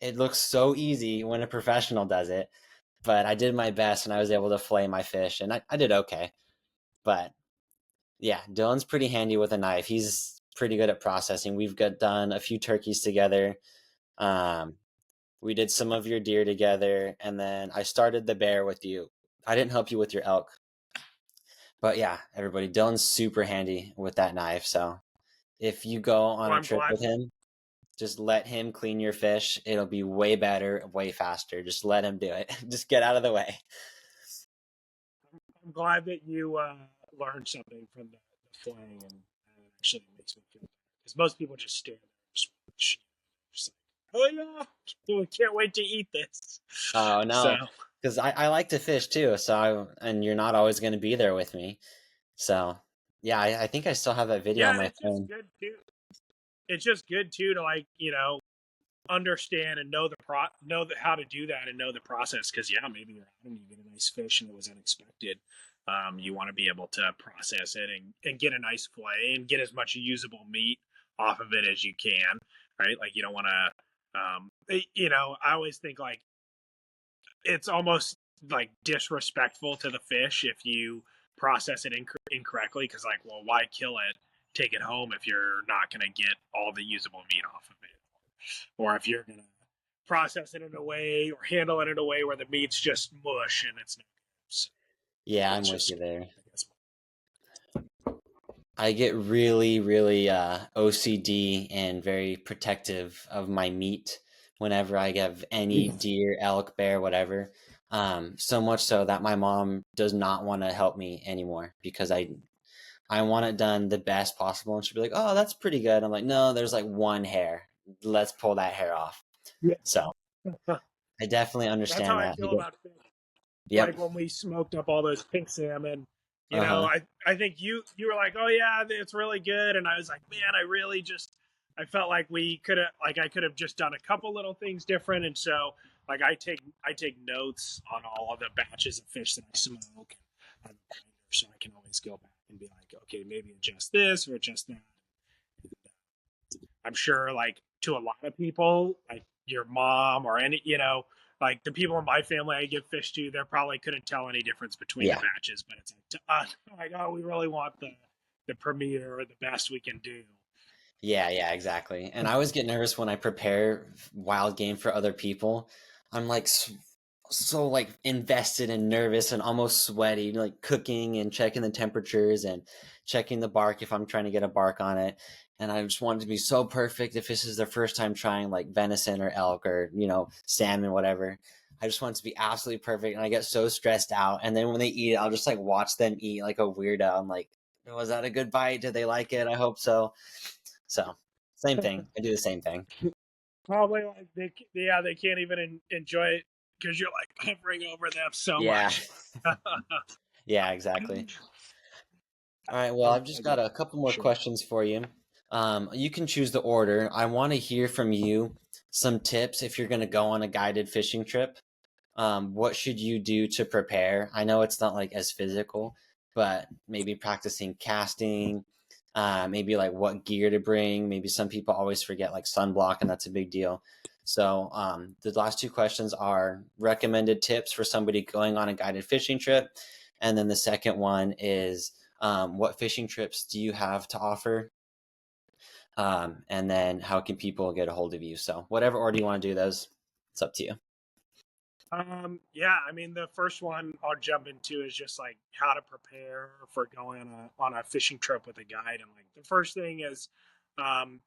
it looks so easy when a professional does it, but I did my best and I was able to fillet my fish, and I did okay. But yeah, Dylan's pretty handy with a knife. He's pretty good at processing. We've got done a few turkeys together. Um, we did some of your deer together, and then I started the bear with you. I didn't help you with your elk, but yeah, everybody, Dylan's super handy with that knife. So if you go on Well, a I'm trip glad. with him, just let him clean your fish. It'll be way better, way faster. Just let him do it. Just get out of the way. I'm glad that you learned something from the flaying, and it actually makes me feel better because most people just stand there and just watch, just like, oh yeah, we can't wait to eat this. Oh So no, because I like to fish too. And you're not always going to be there with me. So yeah, I think I still have that video yeah, on my it's just phone. good too. It's just good too to like understand and know how to do that and know the process, because yeah, maybe you're out and you get a nice fish and it was unexpected. You want to be able to process it and get a nice fillet and get as much usable meat off of it as you can, right? Like you don't want to I always think like it's almost like disrespectful to the fish if you process it incorrectly, because like, well, why kill it, take it home if you're not going to get all the usable meat off of it, or if you're going to process it in a way or handle it in a way where the meat's just mush and it's not good. So Yeah, I'm that's with you just, there. I guess. I get really, really OCD and very protective of my meat whenever I have any deer, elk, bear, whatever. So much so that my mom does not want to help me anymore because I want it done the best possible. And she'll be like, "Oh, that's pretty good." I'm like, "No, there's like one hair. Let's pull that hair off." Yeah. So I definitely That's how understand I that. feel about fish. Yep. Like when we smoked up all those pink salmon, Uh-huh. I think you were like, oh yeah, it's really good, and I was like, man, I really just I felt like we could have like I could have just done a couple little things different, and so like I take notes on all of the batches of fish that I smoke on the binder, so I can always go back and be like, okay, maybe adjust this or adjust that. I'm sure like to a lot of people, like your mom or any, like the people in my family I give fish to, they probably couldn't tell any difference between the Yeah. batches. But it's like to us, like, oh, we really want the premier or the best we can do. Yeah, yeah, exactly. And I always get nervous when I prepare wild game for other people. I'm like so like invested and nervous and almost sweaty, like cooking and checking the temperatures and checking the bark if I'm trying to get a bark on it. And I just want it to be so perfect if this is their first time trying like venison or elk or, salmon, whatever. I just want it to be absolutely perfect. And I get so stressed out. And then when they eat it, I'll just like watch them eat like a weirdo. I'm like, was that a good bite? Did they like it? I hope so. So, same thing. I do the same thing. Probably like they can't even enjoy it because you're like hovering over them so Yeah. much. Yeah, exactly. All right. Well, I, I've I just got get a couple more sure. questions for you. You can choose the order. I want to hear from you some tips if you're going to go on a guided fishing trip. What should you do to prepare? I know it's not like as physical, but maybe practicing casting, maybe like what gear to bring. Maybe some people always forget like sunblock, and that's a big deal. So the last two questions are recommended tips for somebody going on a guided fishing trip. And then the second one is what fishing trips do you have to offer? And then how can people get a hold of you? So whatever order you want to do those, it's up to you. Yeah, I mean, the first one I'll jump into is just like how to prepare for going on a fishing trip with a guide. And like the first thing is, um,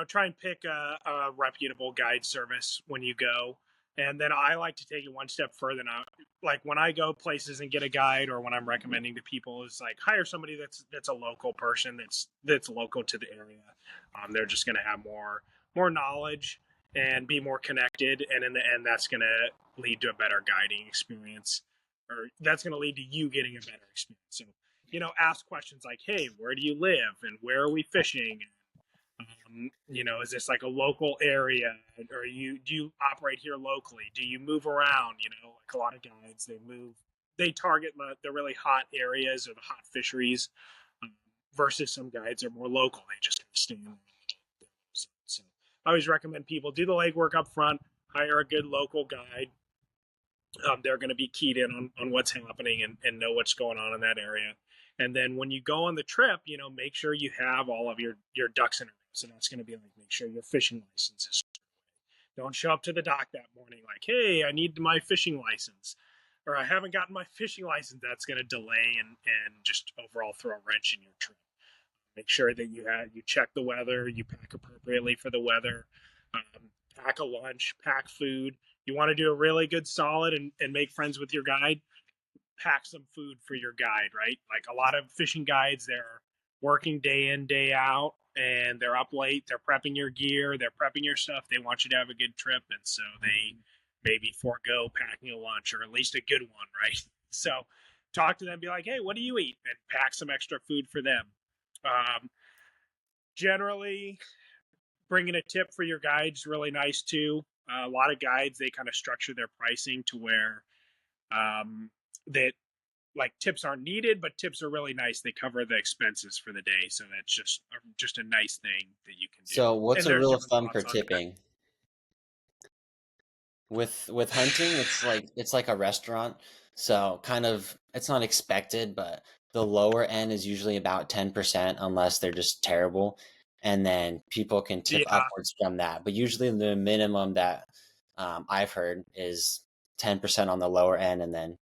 try and pick a reputable guide service when you go. And then I like to take it one step further. Now, like when I go places and get a guide, or when I'm recommending to people, is like hire somebody that's a local person that's local to the area. They're just going to have more knowledge and be more connected, and in the end that's going to lead to a better guiding experience, or that's going to lead to you getting a better experience. So ask questions like, hey, where do you live and where are we fishing, is this like a local area, or do you operate here locally, do you move around, like a lot of guides, they target the really hot areas or the hot fisheries, um, versus some guides are more local, they just kind of stay in there. So I always recommend people do the legwork up front, hire a good local guide. They're going to be keyed in on what's happening and know what's going on in that area. And then when you go on the trip, make sure you have all of your ducks in a row. So that's going to be like, make sure your fishing license is. Don't show up to the dock that morning like, hey, I need my fishing license, or I haven't gotten my fishing license. That's going to delay and just overall throw a wrench in your trip. Make sure that you check the weather, you pack appropriately for the weather, pack a lunch, pack food. You want to do a really good solid and make friends with your guide, pack some food for your guide, right? Like a lot of fishing guides, they're working day in, day out, and they're up late, they're prepping your gear, they're prepping your stuff. They want you to have a good trip, and so they maybe forego packing a lunch, or at least a good one, right? So talk to them, be like, hey, what do you eat? And pack some extra food for them. Generally, bringing a tip for your guides really nice too. A lot of guides, they kind of structure their pricing to where that like tips aren't needed, but tips are really nice. They cover the expenses for the day, so that's just a nice thing that you can do. So what's And a there's rule of different thumb for thoughts on that. tipping? With hunting, it's like a restaurant. So kind of it's not expected, but the lower end is usually about 10% unless they're just terrible. And then people can tip Yeah, upwards from that. But usually the minimum that I've heard is 10% on the lower end, and then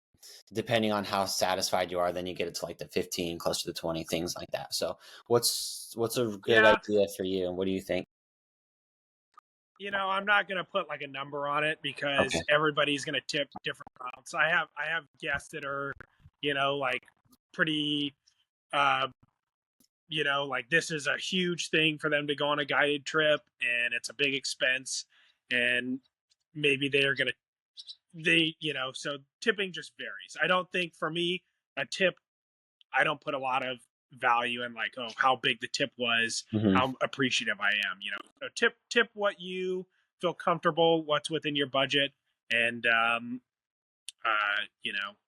depending on how satisfied you are, then you get it to like the 15, close to the 20, things like that. So what's a good yeah. idea for you, and what do you think? I'm not gonna put like a number on it Okay. because everybody's gonna tip different amounts. I have guests that are, like pretty uh like this is a huge thing for them to go on a guided trip, and it's a big expense, and maybe so tipping just varies. I don't think for me a tip, I don't put a lot of value in like, oh, how big the tip was, Hmm. how appreciative I am. So tip what you feel comfortable, what's within your budget, and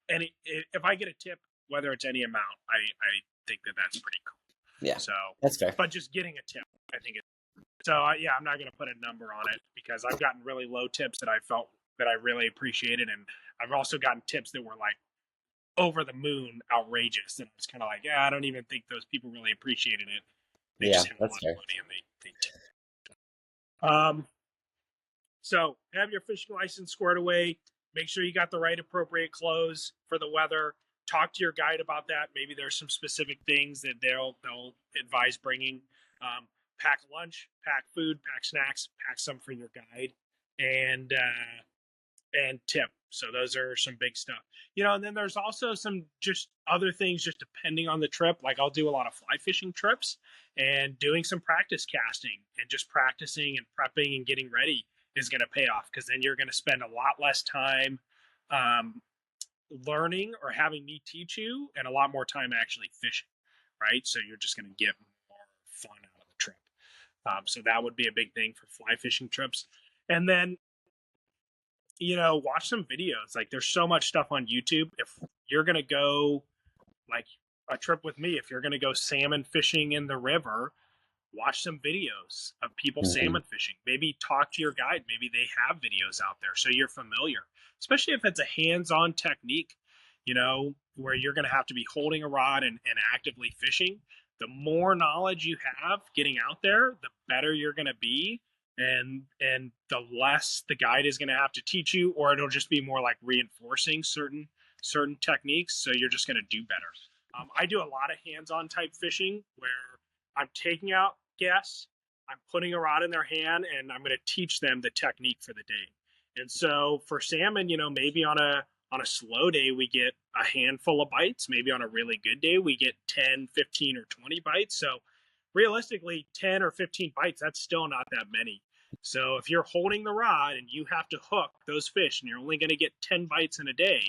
any if I get a tip, whether it's any amount, I think that's pretty cool. Yeah, So, that's fair. but just getting a tip, I think it's so. Yeah, I'm not going to put a number on it because I've gotten really low tips that I felt that I really appreciated, and I've also gotten tips that were like over the moon outrageous, and it's kind of like, yeah, I don't even think those people really appreciated it. They Yeah, just have a that's lot of fair. money and they tip. So have your fishing license squared away. Make sure you got the right appropriate clothes for the weather. Talk to your guide about that. Maybe there's some specific things that they'll advise bringing. Pack lunch, pack food, pack snacks, pack some for your guide, and tip. So those are some big stuff. And then there's also some just other things just depending on the trip. Like I'll do a lot of fly fishing trips, and doing some practice casting and just practicing and prepping and getting ready is going to pay off, because then you're going to spend a lot less time um, learning or having me teach you, and a lot more time actually fishing, right? So you're just going to get more fun out of the trip. So that would be a big thing for fly fishing trips. And then watch some videos. Like there's so much stuff on YouTube. If you're going to go like a trip with me, if you're going to go salmon fishing in the river, watch some videos of people Hmm. salmon fishing. Maybe talk to your guide. Maybe they have videos out there so you're familiar, especially if it's a hands-on technique, where you're going to have to be holding a rod and actively fishing. The more knowledge you have getting out there, the better you're going to be, and the less the guide is going to have to teach you, or it'll just be more like reinforcing certain techniques, so you're just going to do better. I do a lot of hands-on type fishing where I'm taking out guests, I'm putting a rod in their hand, and I'm going to teach them the technique for the day. And so for salmon, maybe on a slow day we get a handful of bites. Maybe on a really good day we get 10, 15, or 20 bites. So realistically, 10 or 15 bites, that's still not that many. So if you're holding the rod and you have to hook those fish and you're only going to get 10 bites in a day,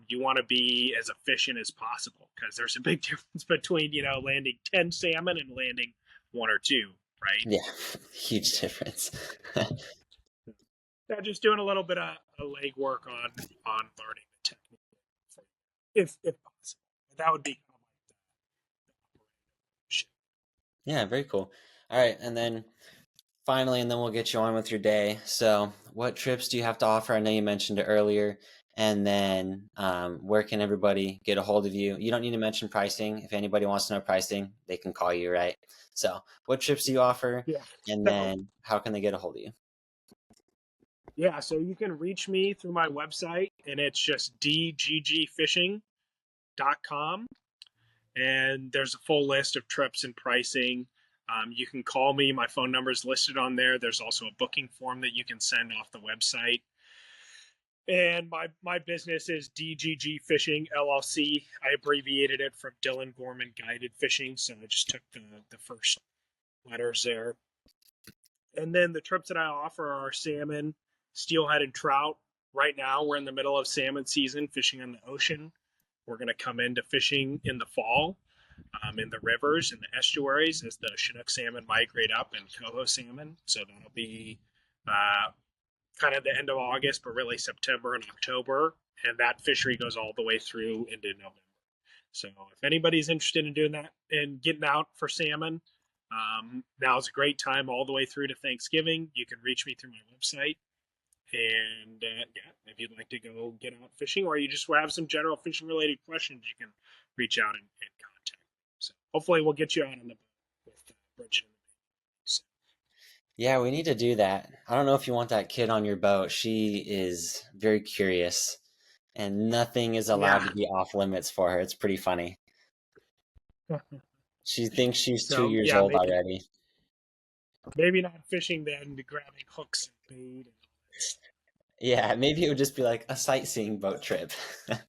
you want to be as efficient as possible, because there's a big difference between landing 10 salmon and landing one or two, right? Yeah, huge difference. Yeah, just doing a little bit of legwork on learning the technique, if possible. That would be kind of like the operation. Yeah, very cool. All right, and then finally, and then we'll get you on with your day. So, what trips do you have to offer? I know you mentioned it earlier. And then, where can everybody get a hold of you? You don't need to mention pricing. If anybody wants to know pricing, they can call you, right? So, what trips do you offer? Yeah. And So then, how can they get a hold of you? yeah, so you can reach me through my website, and it's just dggfishing.com, and there's a full list of trips and pricing. You can call me. My phone number is listed on there. There's also a booking form that you can send off the website. And my business is DGG Fishing LLC. I abbreviated it from Dylan Gorman Guided Fishing, so I just took the first letters there. And then the trips that I offer are salmon, steelhead, and trout. Right now, we're in the middle of salmon season, fishing in the ocean. We're going to come into fishing in the fall in the rivers and the estuaries as the Chinook salmon migrate up and coho salmon. So that'll be kind of the end of August, but really September and October. And that fishery goes all the way through into November. So if anybody's interested in doing that and getting out for salmon, now's a great time all the way through to Thanksgiving. You can reach me through my website. And yeah, if you'd like to go get out fishing or you just have some general fishing related questions, you can reach out and contact me. So hopefully we'll get you out on the boat with Bridget and the baby. So. Yeah, we need to do that. I don't know if you want that kid on your boat. She is very curious, and nothing is allowed to Yeah. be off limits for her. It's pretty funny. She thinks she's two So years yeah, old already. maybe not fishing then, grabbing hooks and bait and all that stuff. Yeah, maybe it would just be like a sightseeing boat trip. But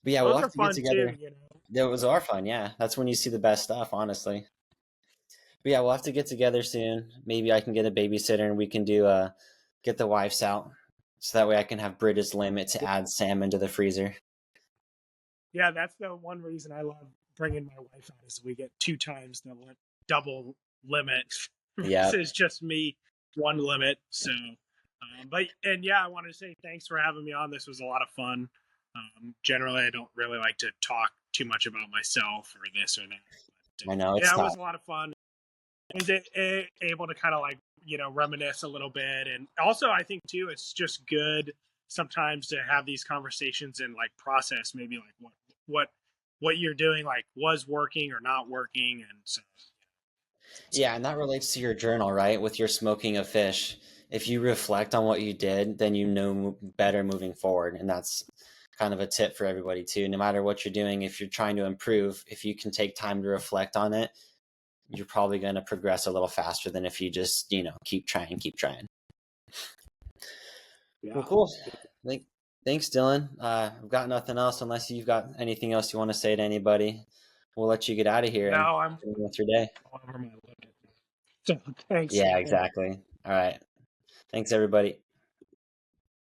yeah, we'll Those have are to get fun too, together. you know. Those are fun, yeah. That's when you see the best stuff, honestly. But yeah, we'll have to get together soon. Maybe I can get a babysitter and we can do get the wives out. So that way I can have Bridget's limit to add salmon to the freezer. Yeah, that's the one reason I love bringing my wife out is we get 2 times the double limit Yeah. versus just me one limit. So, but and yeah, I want to say thanks for having me on. This was a lot of fun. Generally, I don't really like to talk too much about myself or this or that. But, I know, it's yeah, it was tough. a lot of fun. I was able to kind of like reminisce a little bit, and also I think too it's just good sometimes to have these conversations and like process maybe like what what you're doing like was working or not working, and so Yeah, and that relates to your journal, right? With your smoking of fish. If you reflect on what you did, then you know better moving forward. And that's kind of a tip for everybody too. No matter what you're doing, if you're trying to improve, if you can take time to reflect on it, you're probably going to progress a little faster than if you just, keep trying, keep trying. Well, yeah. cool. Thank, Thanks, Dylan. I've got nothing else unless you've got anything else you want to say to anybody. We'll let you get out of here and Now I'm continue with your day. over my limit. So thanks Yeah, again. exactly. All right. Thanks, everybody.